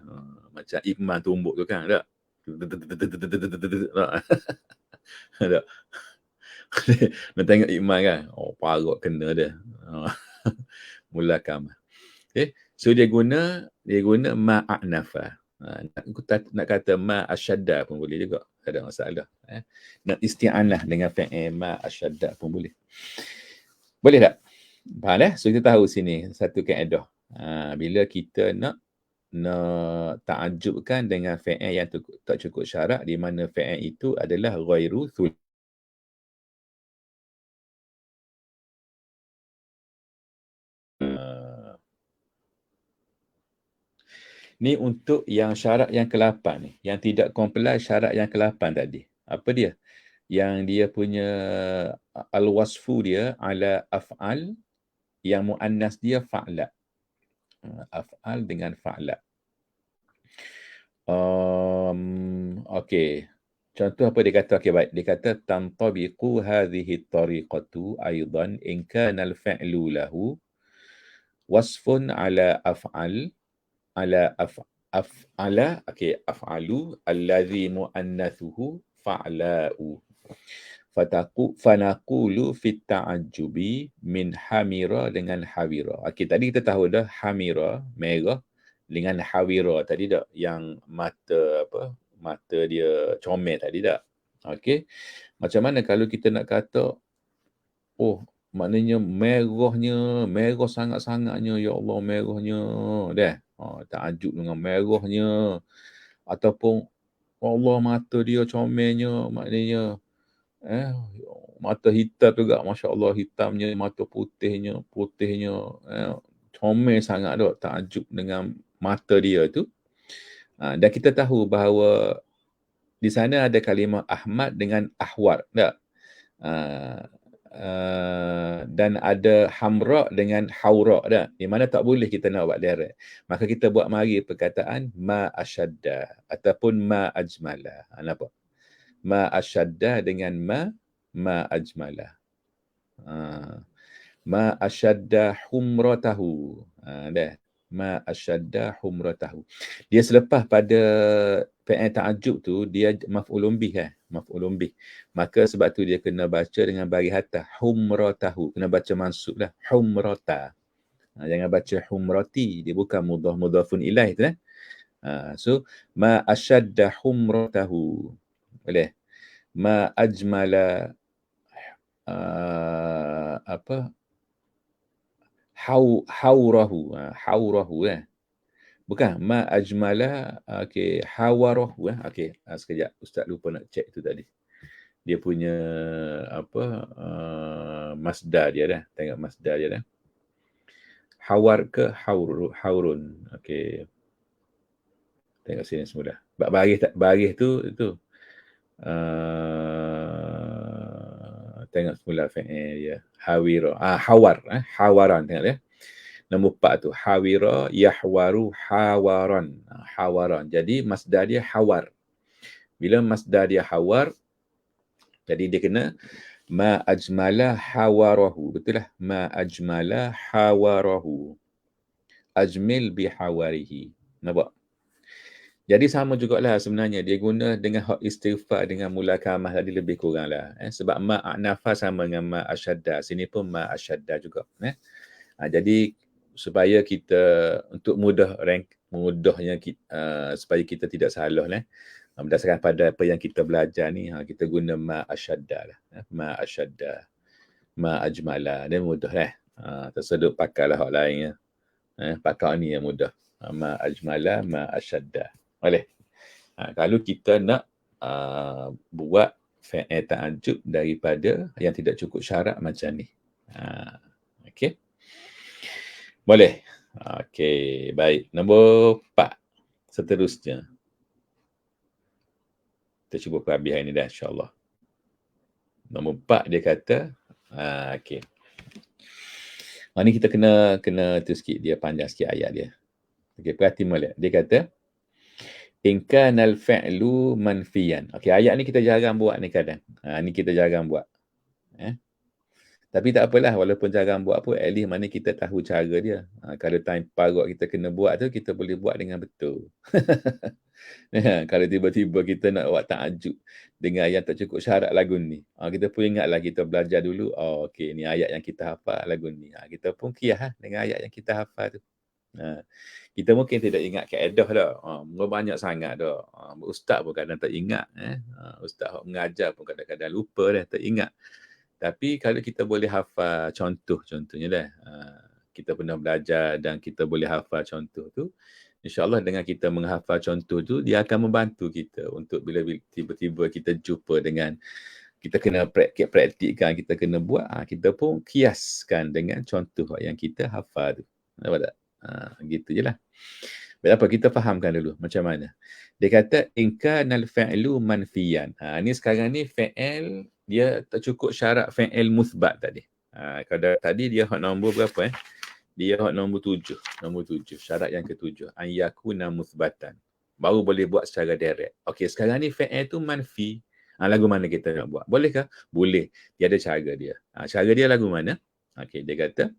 Macam Iqman tumbuk tu kan, tak? Tak? Nak tengok Iqman kan? Parok kena dia. Mulakam. Okay. So dia guna ma'anafa. Nak kata ma'asyadda pun boleh juga. Tak ada masalah. Nak isti'anah dengan fi'il ma'asyadda pun boleh. Boleh tak? Faham So kita tahu sini satu kaedah. Bila kita nak ta'ajjubkan dengan fi'il yang tak cukup syarat, di mana fi'il itu adalah ghairu thul. Ni untuk yang syarat yang ke-8 ni. Yang tidak comply syarat yang ke-8 tadi. Apa dia? Yang dia punya al-wasfu dia ala af'al, yang muannas dia fa'la. Af'al dengan fa'la. Okey. Contoh apa dia kata? Okey, baik. Dia kata tantabiqu hadhihi tariqatu aidan in kana al-fi'lu lahu wasfun ala af'al af'ala, okey, af'alu allazi muannathuhu fa'la'u. Fanaqulu fit ta'ajjubi min hamira dengan hawira. Okey, tadi kita tahu dah hamira, merah, dengan hawira tadi tak, yang mata dia comel tadi tak. Okey, macam mana kalau kita nak kata, oh, maknanya merah sangat-sangatnya, ya Allah, merahnya dah. Ta'ajjub dengan merahnya, ataupun Allah, mata dia comelnya, maknanya mata hitam juga, Masya Allah, hitamnya, mata putihnya, comel sangat tu, ta'ajjub dengan mata dia tu. Dan kita tahu bahawa di sana ada kalimah Ahmad dengan Ahwar, tak? Dan ada hamra dengan haura dah, di mana tak boleh kita nak buat direct. Maka kita buat mari perkataan ma asyadda ataupun ma ajmala. Nampak? Ma asyadda dengan ma ajmala. Ma asyadda humratahu. Dah. Ma asyadda humratahu. Dia selepas pada fi'il ta'ajjub tu, dia maf'ulun bih maf'ulun bih. Maka sebab tu dia kena baca dengan bari hatta, humratahu. Kena baca mansub lah, humrata. Jangan baca humrati, dia bukan mudhafun ilaih tu . So ma asyadda humratahu. Boleh. Ma ajmala haurahu. Haurahu bukan ma ajmala, okey, hawarahu. Okey, sekejap, ustaz lupa nak check tu tadi. Dia punya masdar dia dah. Tengok masdar dia dah. Hawar ke haurun. Okey. Tengok sini semula. Baris tu tengok semula fi'il dia. Hawira. Hawar. Hawaran. Tengok dia. Nombor 4 tu. Hawira, yahwaru, hawaran. Hawaran. Jadi masdar dia hawar. Bila masdar dia hawar, jadi dia kena ma ajmala hawarahu. Betul lah. Ma ajmala hawarahu. Ajmil bihawarihi. Nampak? Jadi sama jugalah sebenarnya. Dia guna dengan hak istighfar dengan mulakamah tadi lebih kurang lah. Sebab ma a'nafa sama dengan ma asyadda. Sini pun ma asyadda juga. Jadi supaya kita untuk mudahnya supaya kita tidak salah berdasarkan pada apa yang kita belajar ni, kita guna ma asyadda lah. Ma asyadda, ma ajmala. Dia mudah lah. Tersedut pakailah hak lain. Pakai ni yang mudah. Ma ajmala, ma asyadda. Boleh. Kalau kita nak buat fi'il ta'ajjub daripada yang tidak cukup syarat macam ni. Okey. Boleh. Okey, baik. Nombor 4. Seterusnya. Kita cuba perhabis ini dah, insyaAllah. Nombor 4 dia kata, okey. Ni kita kena tu sikit, dia panjang sikit ayat dia. Okey, perhati molek. Dia kata, in kanal fi'lu manfiyan. Okey, ayat ni kita jarang buat ni kadang. Ni kita jarang buat. Tapi tak apalah, walaupun jarang buat pun, at least mana kita tahu cara dia. Kalau time parut kita kena buat tu, kita boleh buat dengan betul. Kalau tiba-tiba kita nak buat ta'ajjub dengan yang tak cukup syarat lagu ni, kita pun ingatlah kita belajar dulu, okey, ni ayat yang kita hafal lagu ni. Kita pun kiyah dengan ayat yang kita hafal tu. Kita mungkin tidak ingat kaedah dah. Banyak sangat dah. Ustaz pun kadang tak ingat. Ustaz mengajar pun kadang-kadang lupa dah, tak ingat. Tapi kalau kita boleh hafal contohnya dah. kita pernah belajar dan kita boleh hafal contoh tu, insya-Allah dengan kita menghafal contoh tu, dia akan membantu kita untuk bila tiba-tiba kita jumpa dengan, kita kena praktikkan, kita kena buat, kita pun kiaskan dengan contoh yang kita hafal tu. Nampak tak? Gitu je lah. Baik, apa kita fahamkan dulu macam mana. Dia kata in kanal fa'lu manfiyan. Ni sekarang ni fa'il dia tak cukup syarat fa'il muthbat tadi. Kalau tadi dia hak nombor berapa Dia hak nombor 7. Nombor 7. Syarat yang ke-7. An yakuna muthbatan. Baru boleh buat secara direct. Okey, sekarang ni fa'il tu manfi. Lagu mana kita nak buat? Bolehkah? Boleh. Dia ada cara dia. Cara dia lagu mana? Okey, dia kata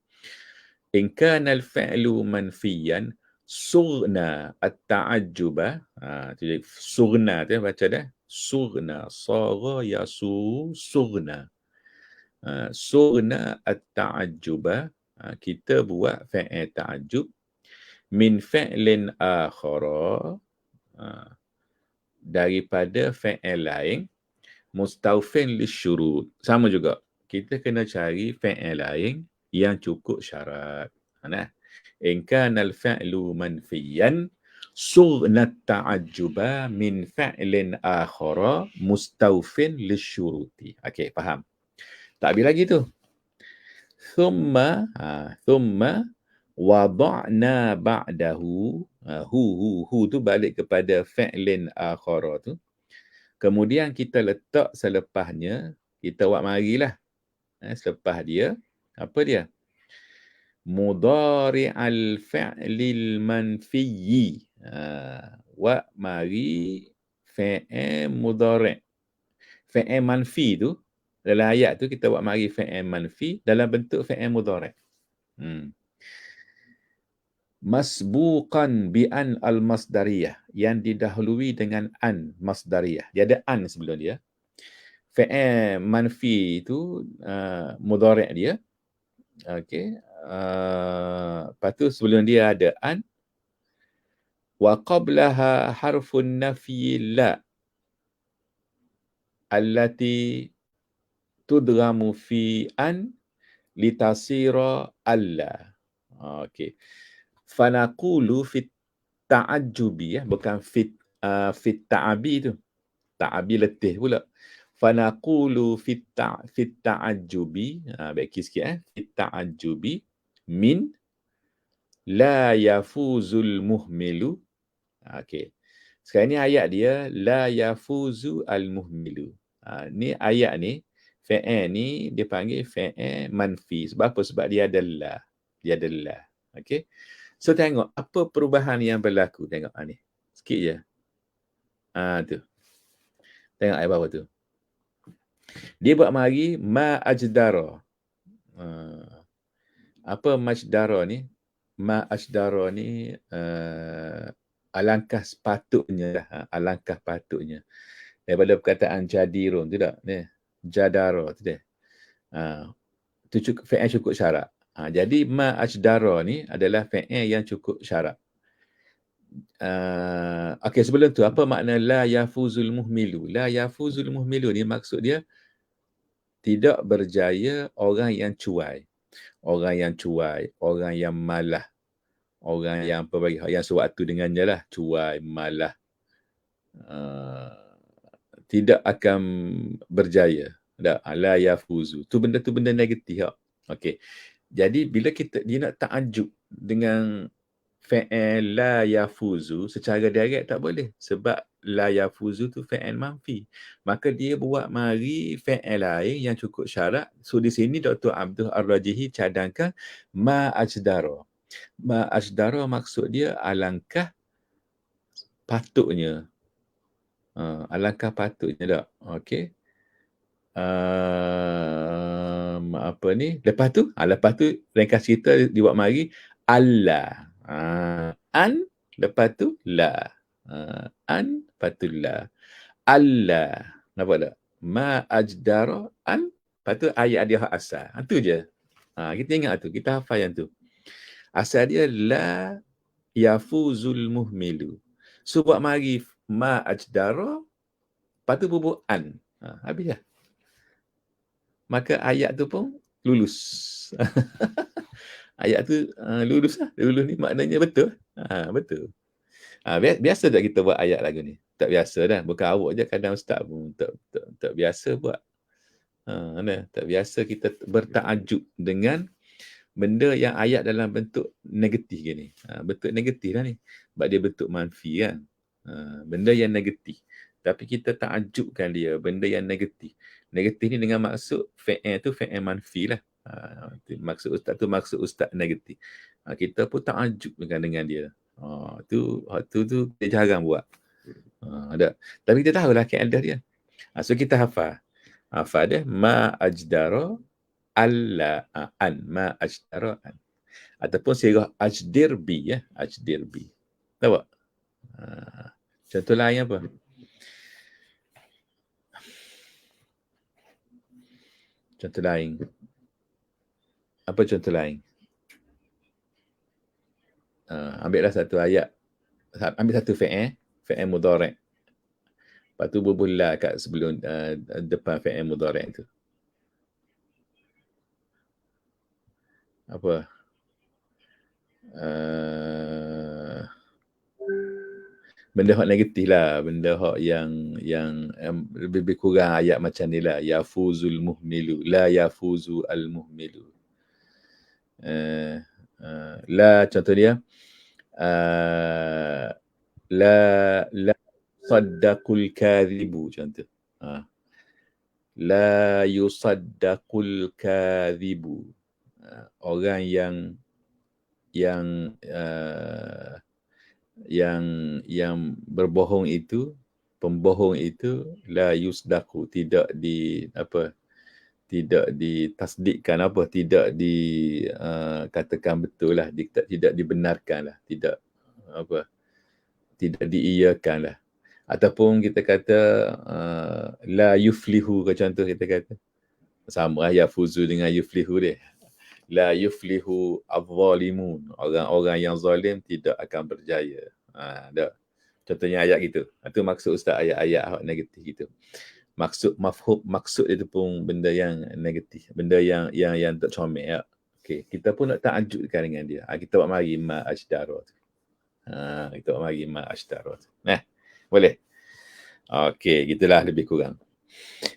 in kana al-fi'lu manfiyan surna at-ta'ajjuba. Jadi surna tu baca dah. Surna sara yasu surna. Surna at-ta'ajjuba. Kita buat fi'il ta'ajjub min fi'lin akhara, daripada fi'il lain mustawfin lisyurut. Sama juga. Kita kena cari fi'il lain yang cukup syarat. Nah, in kana al-fi'lu manfiyan surna ta'ajjuba min fi'lin akhara mustawfin lisyuruti. Okey, faham. Tak habis lagi tu. Thumma wada'na ba'dahu, hu tu balik kepada fi'lin akhara tu. Kemudian kita letak selepasnya, kita buat marilah. Selepas dia, apa dia? Mudhari'al fi'lil manfiyyi. Wa mari fi'il mudhari'. Fi'il manfi tu, dalam ayat tu kita buat mari fi'il manfi dalam bentuk fi'il mudhari'. Masbuqan bi an al-masdariyah, yang didahului dengan an masdariyah. Dia ada an sebelum dia. Fi'il manfi itu mudhari' dia. Okey. Lepas tu sebelum dia ada an. Wa qablaha harfun nafyi la allati tudramu fi an litasira alla. Okey. Fanaqulu fit ta'ajjubi, bukan fit ta'abi tu. Ta'abi letih pula. Fanaqulu fit ta'ajjubi, baik sikit fit ta'ajjubi min la yafuzul muhmilu. Okey. Sekarang ni ayat dia la yafuzu al muhmilu. Ni ayat ni fi'il ni dia panggil fi'il manfi. Sebab apa? Sebab dia ada la. Dia ada la. Okey. So tengok apa perubahan yang berlaku. Tengok ni. Sikit je. Tu. Tengok ayat bawah tu. Dia buat mari ma ajdara. Apa majdara ni? Ma ajdara ni alangkah sepatutnya. Alangkah patutnya. Daripada perkataan jadirun tu tak? Ni. Jadara tu dia. Tu cukup, fi'il cukup syarat. Jadi ma ajdara ni adalah fi'il yang cukup syarat. Okey, sebelum tu apa makna la yafuzul muhmilu? La yafuzul muhmilu ni maksud dia tidak berjaya orang yang cuai. Orang yang cuai, orang yang malah. Orang yang yang sewaktu dengannya lah, cuai, malah. Tidak akan berjaya. La yafuzu. Tu benda negatif. Okey. Jadi bila dia nak ta'ajub dengan fi'il la yafuzu secara direct tak boleh. Sebab la yafuzu tu fi'il manfi. Maka dia buat mari fi'il lain yang cukup syarat. So di sini Dr. Abdul Ar-Rajihi cadangkan ma ajdara. Ma ajdara maksud dia alangkah patutnya. Alangkah patutnya tak? Okey. Apa ni? Lepas tu ringkas cerita dibuat mari Allah. An lepas tu la. An lepas tu la. Allah. Nampak tak? Ma ajdara an. Lepas tu ayat dia hak asal. Itu je. Kita ingat tu. Kita hafal yang tu. Asal dia la yafuzul muhmilu. So buat mari ma ajdara. Lepas tu bubuh an. Habis dah. Maka ayat tu pun lulus. Ayat tu lurus lah. Lurus ni maknanya betul. Betul. Biasa tak kita buat ayat lagu ni? Tak biasa dah. Bukan awak je, kadang ustaz pun tak biasa buat. Tak biasa kita bertaajub dengan benda yang ayat dalam bentuk negatif gini. Bentuk negatif lah ni. Sebab dia bentuk manfi kan. Benda yang negatif. Tapi kita takjubkan dia, benda yang negatif. Negatif ni dengan maksud fi'il tu fi'il manfi lah. Maksud ustaz negatif. Kita pun takjub dengan dia. Tu kita jarang buat. Ada. Tapi kita tahulah kaedah dia. So kita hafal. Hafal dia ma ajdara alla an ma ajdara an. Ataupun sirah ajdir bi ya, ajdir bi. Tahu tak? Contoh lain apa? Contoh lain. Apa contoh lain? Ambillah satu ayat. Ambil satu fi'il mudhari'. Lepas tu berbulah kat sebelum depan fi'il mudhari' tu. Apa? Benda hak negatif lah. Benda hak yang lebih kurang ayat macam ni lah. Yafuzul muhmilu. La yafuzu al-muhmilu. La contoh dia. La saddaqul kadhibu contoh. La yusaddaqul kadhibu. Orang yang berbohong itu, pembohong itu la yusdaqu, tidak ditasdikkan, tidak katakan betul lah, tidak dibenarkan lah, tidak diiyakan lah. Ataupun kita kata la yuflihu ke contoh kita kata. Sama lah yafuzu dengan yuflihu dia. La yuflihu adh-dhalimun. Orang-orang yang zalim tidak akan berjaya. Contohnya ayat gitu. Itu maksud ustaz ayat-ayat negatif gitu. Maksud itu pun benda yang negatif, benda yang tak comel ya. Okey, kita pun nak takjubkan dengan dia. Kita buat mari ma ajdarat. Kita buat mari ma ajdarat. Boleh. Okey, gitulah lebih kurang.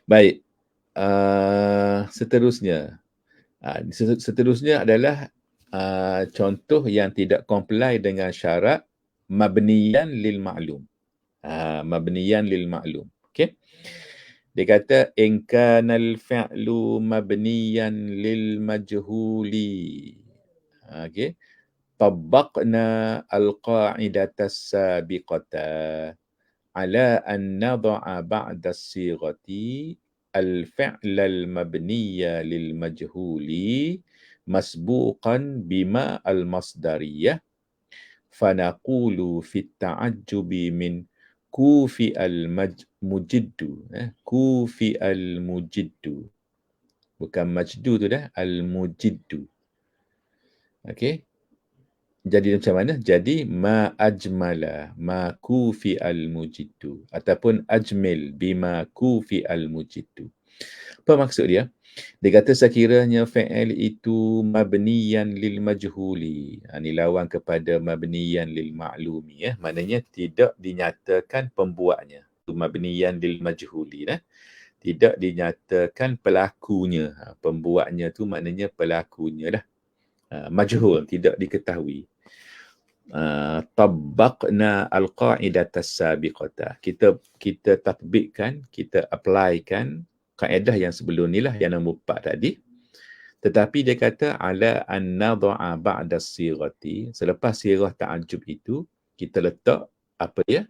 Baik. Seterusnya adalah contoh yang tidak comply dengan syarat mabniyan lil ma'lum. Mabniyan lil ma'lum. Okey. Dia kata in kanal fi'lu mabniyan lil majhuli. Okey. Tabbaqna al-qa'idata as-sabiqata ala an nad'a ba'da as-sighati al-fi'l al-mabniya lil majhuli masbuqan bima al-masdariyah fanaqulu fi at-ta'ajjubi min kufi al-mujiddu. Kufi al-mujiddu. Bukan majdu tu dah, al-mujiddu. Okey. Jadi macam mana? Jadi ma ajmala ma kufi al-mujiddu ataupun ajmil bima kufi al-mujiddu. Apa maksud dia? Dia kata sekiranya fi'il itu mabniyan lil majhuli. Ini lawan kepada mabniyan lil ma'lumi ya. Maknanya tidak dinyatakan pembuatnya. Mabniyan lil majhuli tidak dinyatakan pelakunya. Pembuatnya tu maknanya pelakunya lah. Majhul, tidak diketahui. Tabbaqna al-qa'idata as-sabiqata. Kita tatbikkan, kita applykan kaedah yang sebelum ni lah, yang nombor 4 tadi. Tetapi dia kata ala an nad'a ba'da as-sighati, selepas sirah ta'ajjub itu kita letak apa dia?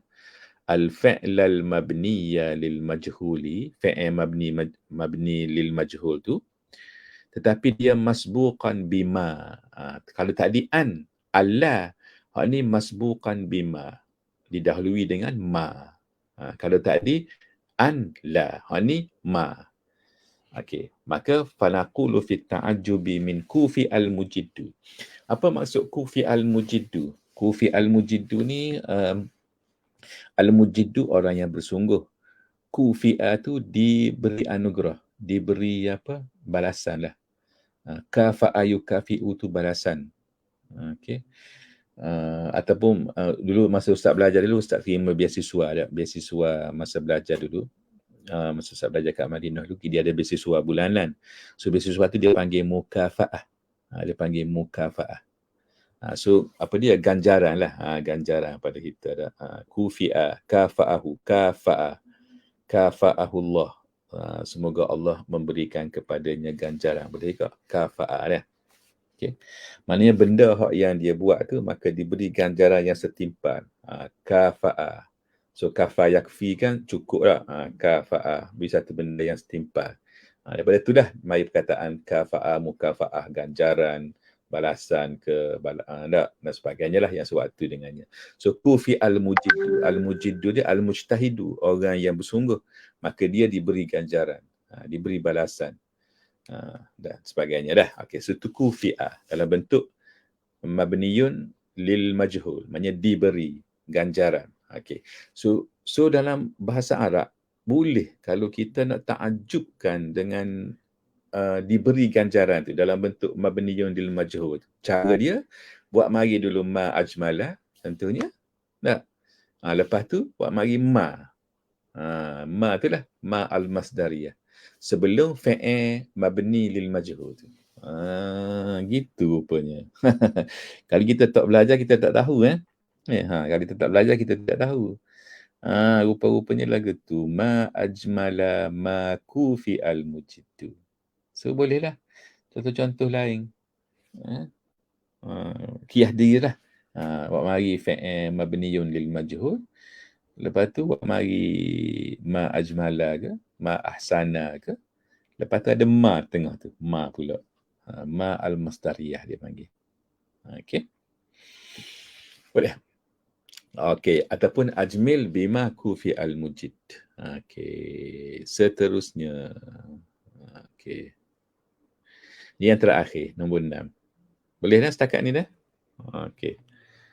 Al-fi'l al-mabniya lil majhuli, fi'il mabni lil majhul tu, tetapi dia masbuqan bima. Kalau tadi an, alla, hak ni masbuqan bima, didahului dengan ma. Kalau tadi an la, hak ni ma. Okey, maka fanaqulu fi ta'ajjubi min kufi al-mujiddu. Apa maksud kufi al-mujiddu? Kufi al-mujiddu ni al-mujiddu orang yang bersungguh. Kufi'a tu diberi anugerah, diberi balasan lah. Kafa'a yukafi'u tu balasan. Okey. Ataupun dulu masa Ustaz belajar dulu, Ustaz terima beasiswa, ada beasiswa masa belajar dulu. Masa Ustaz belajar kat Madinah dulu, dia ada beasiswa bulanan. So beasiswa tu dia panggil mukafa'ah. Dia panggil mukafa'ah. So apa dia, ganjaran lah. Ganjaran pada kita ada. Kufi'ah, kafa'ahu, kafa'ahullah. Semoga Allah memberikan kepadanya ganjaran. Boleh ke? Kafa'ah dah. Okay. Maknanya benda yang dia buat tu, maka diberi ganjaran yang setimpal. Kafa'ah. So kafa yakfi kan cukup lah. Kafa'ah. Beri satu benda yang setimpal. Daripada tu dah mari perkataan kafa'ah, mukafa'ah, ganjaran, balasan ke, dan sebagainya lah yang sewaktu dengannya. So kufi al-mujiddu. Al-mujiddu dia al-mujtahidu. Orang yang bersungguh. Maka dia diberi ganjaran. Diberi balasan. Dan sebagainya dah. Okey, so tu kufi'ah dalam bentuk mabniyun lil majhul, maknanya diberi ganjaran. Okey. So dalam bahasa Arab boleh kalau kita nak ta'ajubkan dengan diberi ganjaran tu dalam bentuk mabniyun lil majhul. Cara dia buat mari dulu ma ajmala tentunya. Tak. Lepas tu buat mari ma. Ma tu lah ma al-masdariyah. Sebelum fi'il mabni lil majhul tu. Gitu rupanya. Kalau kita tak belajar, kita tak tahu. Kalau kita tak belajar, kita tak tahu. Rupa-rupanya lagu tu. Ma ajmala ma kufi al-mujiddu. So, bolehlah. Contoh-contoh lain. Kiyah diri lah. Buat mari fi'il mabniyun lil majhul. Lepas tu buat mari ma ajmala ke, ma ahsana ke. Lepas tu ada ma tengah tu, ma pula. Ma al-masdariyah dia panggil. Okey. Boleh. Okey, ataupun ajmil bima kufi al-mujid. Okey, seterusnya. Okey. Ini yang terakhir, nombor 6. Boleh dah setakat ni dah? Okey.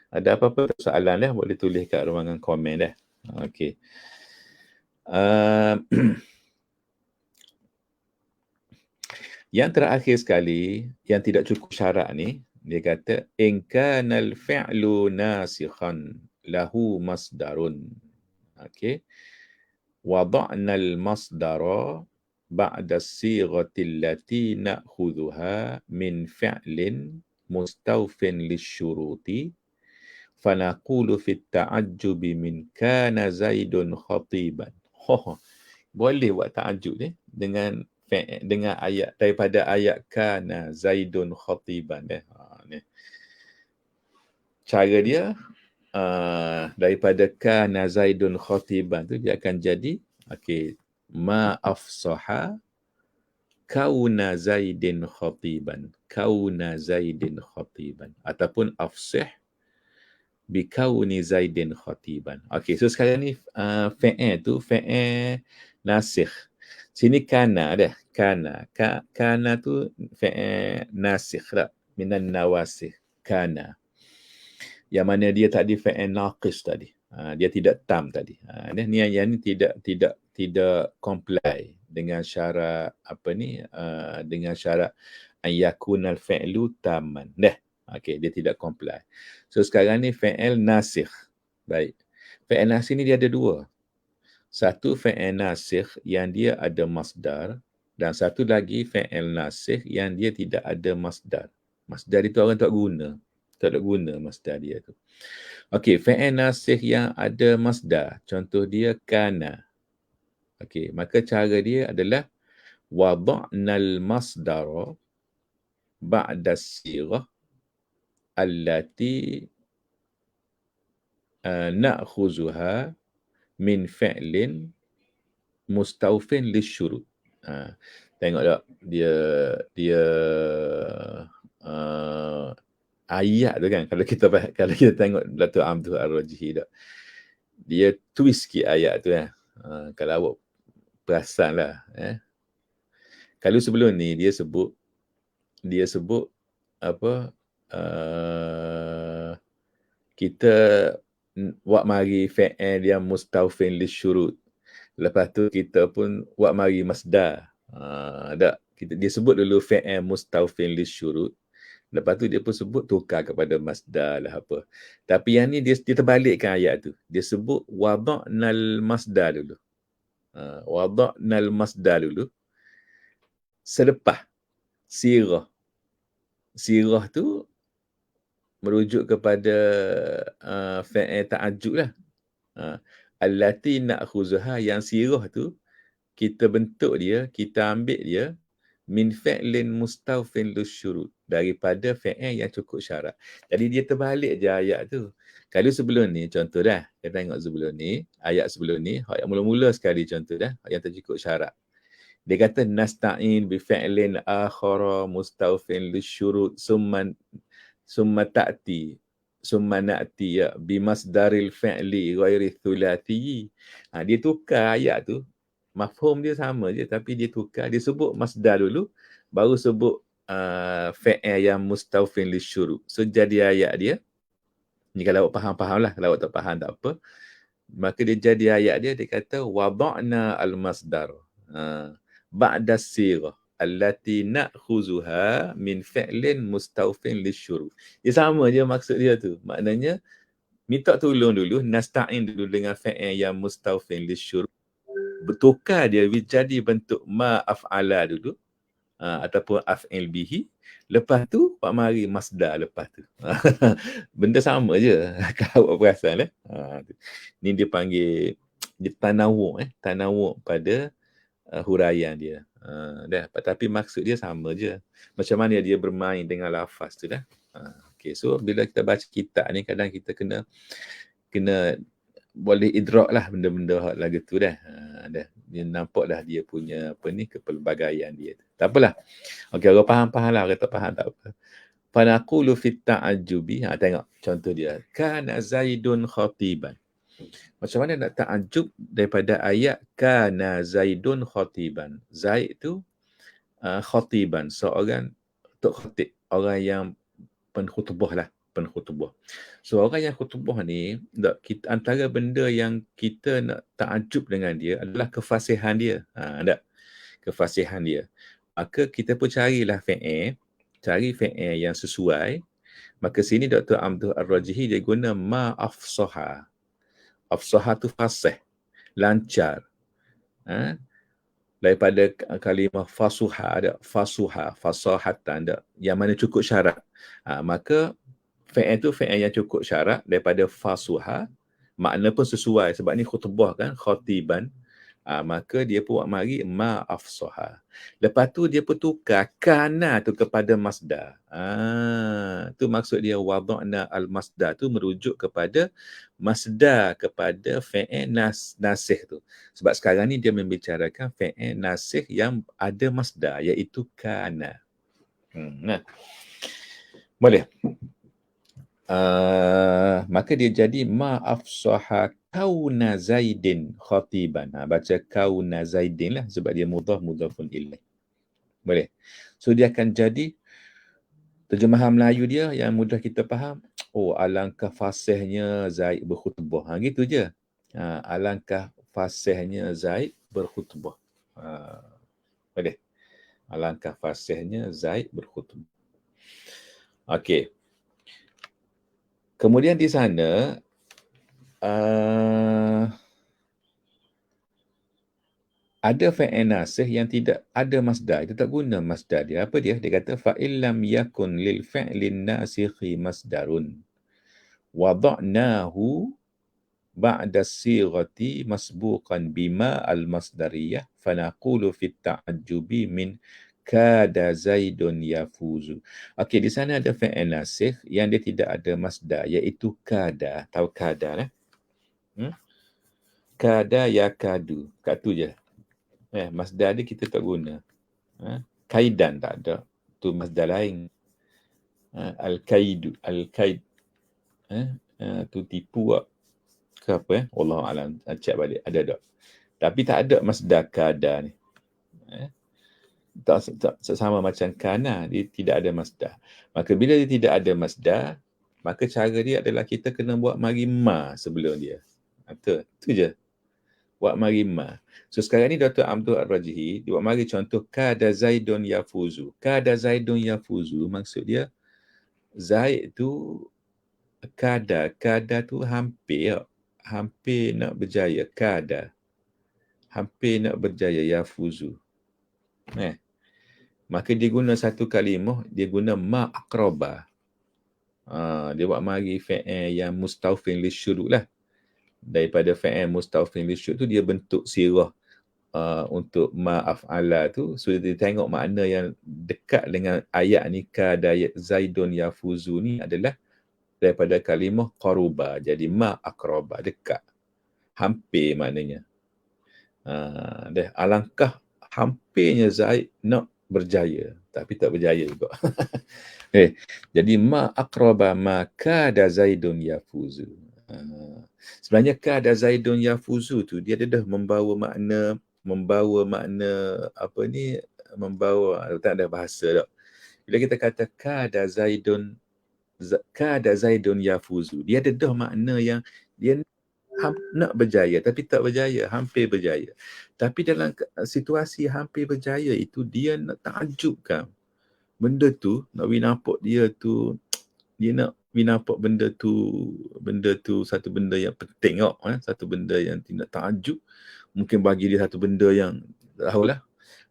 Ada apa-apa soalan dah, boleh tulis kat ruangan komen dah. Okey. Yang terakhir sekali, yang tidak cukup syarat ni, dia kata in kanal fi'lu nasikhan lahu masdarun. Okey. Wada'na al-masdara ba'da as-sighati allati na'khudhuha min fi'lin mustawfin lisyuruti fanaqulu fi at-ta'ajjubi min kana zaidun khatiban. Boleh buat ta'ajjub ni dengan ayat daripada ayat kana zaidun khatiban ni. Cara dia daripada kana zaidun khatiban tu dia akan jadi ma afsaha kauna zaidin khatiban, kauna zaidin khatiban, ataupun afsih bi kauni zaidin khatiban. So sekarang ni fi'il tu fi'il nasikh. Sini kana dah, kana. Kana tu fi'il nasikh tak? Minan nawasikh, kana. Yang mana dia tadi fi'il naqis tadi. Dia tidak tam tadi. Yang ni tidak comply dengan syarat dengan syarat an yakunal fi'lu tamman. Dia tidak comply. So sekarang ni fi'il nasikh. Baik. Fi'il nasikh ni dia ada dua. Satu fi'il nasikh yang dia ada masdar dan satu lagi fi'il nasikh yang dia tidak ada masdar. Masdar itu orang tak guna. Tak ada guna masdar dia tu. Fi'il nasikh yang ada masdar. Contoh dia kana. Maka cara dia adalah wada'nal masdara ba'da as-sighah allati na'khuzuha min fi'lin mustawfin lisyurut. Tengok tak dia ayat tu kan, kalau kita tengok Datuk Abdul Ar-Rajihi tak, dia twist sikit ayat tu kalau awak perasan lah. Kalau sebelum ni dia sebut apa, kita buat mari fi'il yang mustawfin lisyurut. Lepas tu kita pun buat mari masdar. dia sebut dulu fi'il mustawfin lisyurut. Lepas tu dia pun sebut tukar kepada masdar lah apa. Tapi yang ni dia terbalikkan ayat tu. Dia sebut wada'nal masdar dulu. Wada'nal masdar dulu. Selepas sirah. Sirah tu merujuk kepada fi'il ta'ajjub lah. Allati na'khuzuha, yang sirah tu kita bentuk dia, kita ambil dia min fi'lin mustawfin lisyurut, daripada fi'il yang cukup syarat. Jadi dia terbalik je ayat tu. Kalau sebelum ni, contoh dah, kita tengok sebelum ni, ayat sebelum ni, yang mula-mula sekali contoh dah, yang tak cukup syarat. Dia kata nasta'in bi fi'lin akhara mustawfin lisyurut summa na'ti ya bi masdaril fi'li ghairi thulathi. Dia tukar ayat tu. Mafhum dia sama je, tapi dia tukar. Dia sebut masdar dulu, baru sebut fi'il yang mustawfin lisyurut. So jadi ayat dia, ni kalau awak faham-faham lah, kalau awak tak faham tak apa. Maka dia jadi ayat dia, dia kata wada'na al-masdar ba'da sirah allati na'khuzuha min fi'lin mustawfin lisyurut. Dia sama je maksud dia tu. Maknanya, minta tolong dulu, nasta'in dulu dengan fi'il yang mustawfin lisyurut. Bertukar dia jadi bentuk ma'af'ala dulu, ataupun af'il bihi. Lepas tu pak mari masdar lepas tu. Benda sama je. Kalau awak perasan ni dia panggil dia tanawuk pada huraian dia. Tapi maksud dia sama je. Macam mana dia bermain dengan lafaz tu dah. Okay, so bila kita baca kitab ni, kadang kita kena boleh idrak lah benda-benda lagu tu dah. Dia nampak dah dia punya kepelbagaian dia. Tak apalah. Okey, orang faham lah, orang tak faham tak apa. Fanaqulu fit ta'ajjubi. Tengok contoh dia. Kana Zaidun khatiban. Macam mana nak ta'ajjub daripada ayat kana Zaidun khatiban. Zaid tu khatiban, seorang tok khatib, orang yang penkhutbah lah. So orang yang khutbah ni, antara benda yang kita nak ta'ajub dengan dia adalah kefasihan dia. Kefasihan dia. Maka kita pun cari fi'il yang sesuai. Maka sini Dr. Abdul Ar-Rajihi dia guna ma'afsaha. Afsaha tu fasih, lancar. Daripada kalimah fasuha, fasahatan, yang mana cukup syarat. Maka fi'il tu fi'il yang cukup syarat daripada fasuha, makna pun sesuai sebab ni khutbah kan, khatiban. Maka dia pun mari ma'afsaha. Lepas tu dia pun tukar kana tu kepada masdar. Tu maksud dia wada'na al-masdar tu merujuk kepada masdar, kepada fi'il nasih tu. Sebab sekarang ni dia membicarakan fi'il nasih yang ada masdar, iaitu kana. Boleh. Maka dia jadi ma'afsaha kauna Zaidin khatiban. Baca kauna Zaidin lah sebab dia mudhafun ilaih. Boleh. So dia akan jadi terjemahan Melayu dia yang mudah kita faham. Oh, alangkah fasihnya Zaid berkhutbah. Gitu je. Alangkah fasihnya Zaid berkhutbah. Boleh. Alangkah fasihnya Zaid berkhutbah. Okey. Kemudian di sana ada fi'il nasih yang tidak ada masdar. Dia tak guna masdar dia. Apa dia? Dia kata fa'illam yakun lil fi'lin nasikhi masdarun wada'nahu ba'da sirati masbuqan bima al-masdariyah fanaqulu fit ta'ajjubi min kada Zaidun yafuzu. Okey, di sana ada fi'il nasikh yang dia tidak ada masdar, iaitu kada. Tahu kada lah? Kada yakadu. Kat tu je. Masdar dia kita tak guna. Kaidan tak ada. Tu masdar lain. Al-kaidu. Al-kaid. Tu tipu ke apa? Wallahualam. Cek balik. Ada tak? Tapi tak ada masdar kada ni. Tak sama macam kana, dia tidak ada masdar. Maka bila dia tidak ada masdar, maka cara dia adalah kita kena buat mari ma sebelum dia. Tu je. Wak mari ma. So sekarang ni Dr. Abdul Ar-Rajihi, dia buat mari contoh kada Zaidun yafuzu. Kada Zaidun yafuzu maksud dia Zaid tu kada tu hampir nak berjaya, kada. Hampir nak berjaya yafuzu. Maka dia guna satu kalimah, dia guna ma aqraba. Dia buat mari fi'il yang mustawfin lisyuru lah. Daripada fi'il mustawfin lisyuru tu dia bentuk sirah untuk ma af'ala tu. So dia tengok makna yang dekat dengan ayat ni kada Zaidun yafuzu ni adalah daripada kalimah qaruba. Jadi ma aqraba, dekat. Hampir maknanya. Alangkah hampirnya Zaid nak berjaya, tapi tak berjaya juga. Jadi ma aqraba ma kada Zaidun yafuzu. Sebenarnya kada Zaidun yafuzu tu dia dah membawa makna apa ni, membawa tak ada bahasa dak. Bila kita kata kada Zaidun yafuzu, dia ada dah makna yang dia nak berjaya tapi tak berjaya, hampir berjaya. Tapi dalam situasi hampir berjaya itu dia nak takjubkan benda tu, nak nampak dia nak nampak benda tu satu benda yang penting satu benda yang tidak takjub, mungkin bagi dia satu benda yang tak tahulah.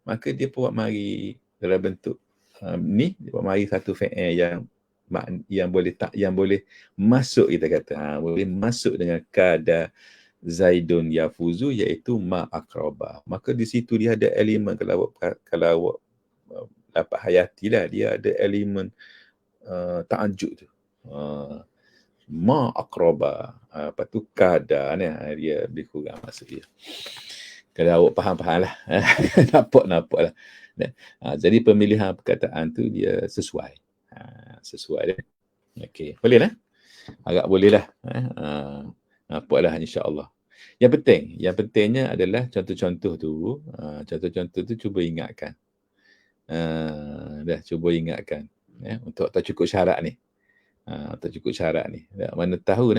Maka dia buat mari dalam bentuk ni, dia buat mari satu fi'il yang boleh masuk, kita kata boleh masuk dengan kada Zaidun yafuzu, iaitu ma aqraba. Maka di situ dia ada elemen, kalau awak dapat hayati lah, dia ada elemen ta'ajub tu. Ma aqraba, lepas tu kada ni, dia lebih kurang maksud dia. Kalau awak faham lah. Nampak lah. Jadi pemilihan perkataan tu dia sesuai. Sesuai dia. Okey, boleh lah. Agak boleh lah. Nampaklah insya-Allah. Yang pentingnya adalah contoh-contoh tu cuba ingatkan. Cuba ingatkan untuk tak cukup syarat ni. Mana tahu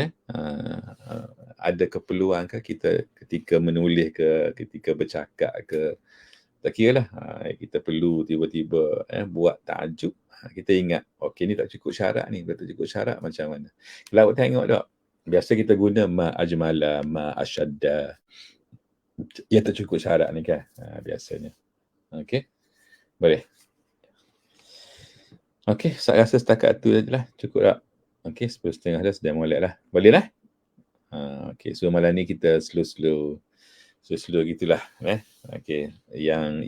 ada keperluan ke kita ketika menulis ke, ketika bercakap ke, tak kira lah, kita perlu tiba-tiba buat ta'ajub, kita ingat, okey ni tak cukup syarat ni, kalau tak cukup syarat macam mana. Kalau awak tengok tak, biasa kita guna ma ajmala, ma asyadda, yang tak cukup syarat ni kan, biasanya. Okey, boleh. Okey, saya rasa setakat tu sajalah, cukup tak? Okey, 10.30 dah, sudah molek lah. Boleh lah? Okey, so malam ni kita slow gitulah. Okey, yang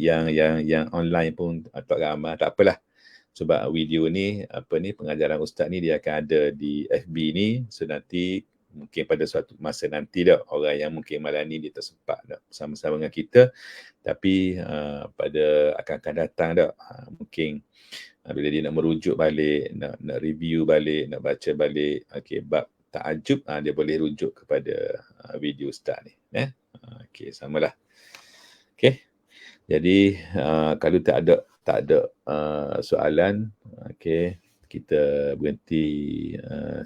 online pun tak ramai, tak apalah. Sebab video ni, pengajaran ustaz ni dia akan ada di FB ni. So nanti, mungkin pada suatu masa nanti dah, orang yang mungkin malam ni dia tersempat dah bersama-sama dengan kita. Tapi pada akan datang dah, mungkin bila dia nak merujuk balik, nak review balik, nak baca balik, bab ta'ajub, dia boleh rujuk kepada video ustaz ni. Okey, samalah. Okey. Jadi kalau tak ada soalan, okey, kita berhenti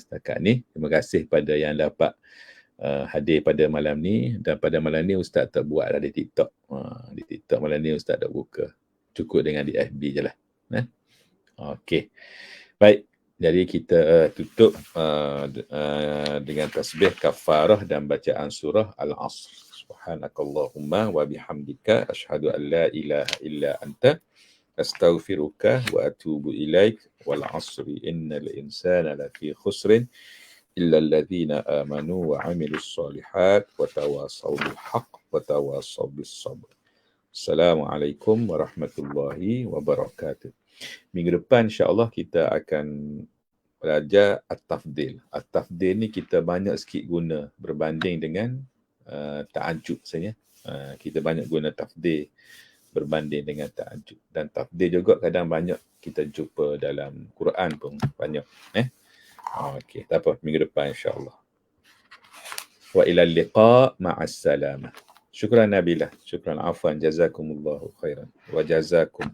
setakat ni. Terima kasih pada yang dapat hadir pada malam ni, dan pada malam ni ustaz tak buat di TikTok. Di TikTok malam ni ustaz tak buka. Cukup dengan di FB je lah. Okey. Baik. Jadi kita tutup dengan tasbih kafarah dan bacaan surah Al-Asr. Subhanakallahumma wa bihamdika asyhadu an la ilaha illa anta astaghfiruka wa atubu ilaik. Wal 'asri innal insana lafi khusrin illa alladhina amanu wa 'amilus solihat wa tawassaw bil haqq wa tawassaw bis sabr. Assalamualaikum warahmatullahi wabarakatuh. Minggu depan insya-Allah kita akan belajar at-tafdil. At-tafdil ni kita banyak sikit guna berbanding dengan ta'ajub sebenarnya. Kita banyak guna tafdil berbanding dengan ta'ajub. Dan tafdil juga kadang banyak kita jumpa dalam Quran pun banyak. Okey, tak apa, minggu depan insya-Allah. Wa ilal liqa ma'as salamah. Syukran Nabilah, syukran afwan, jazakumullahu khairan wa jazakum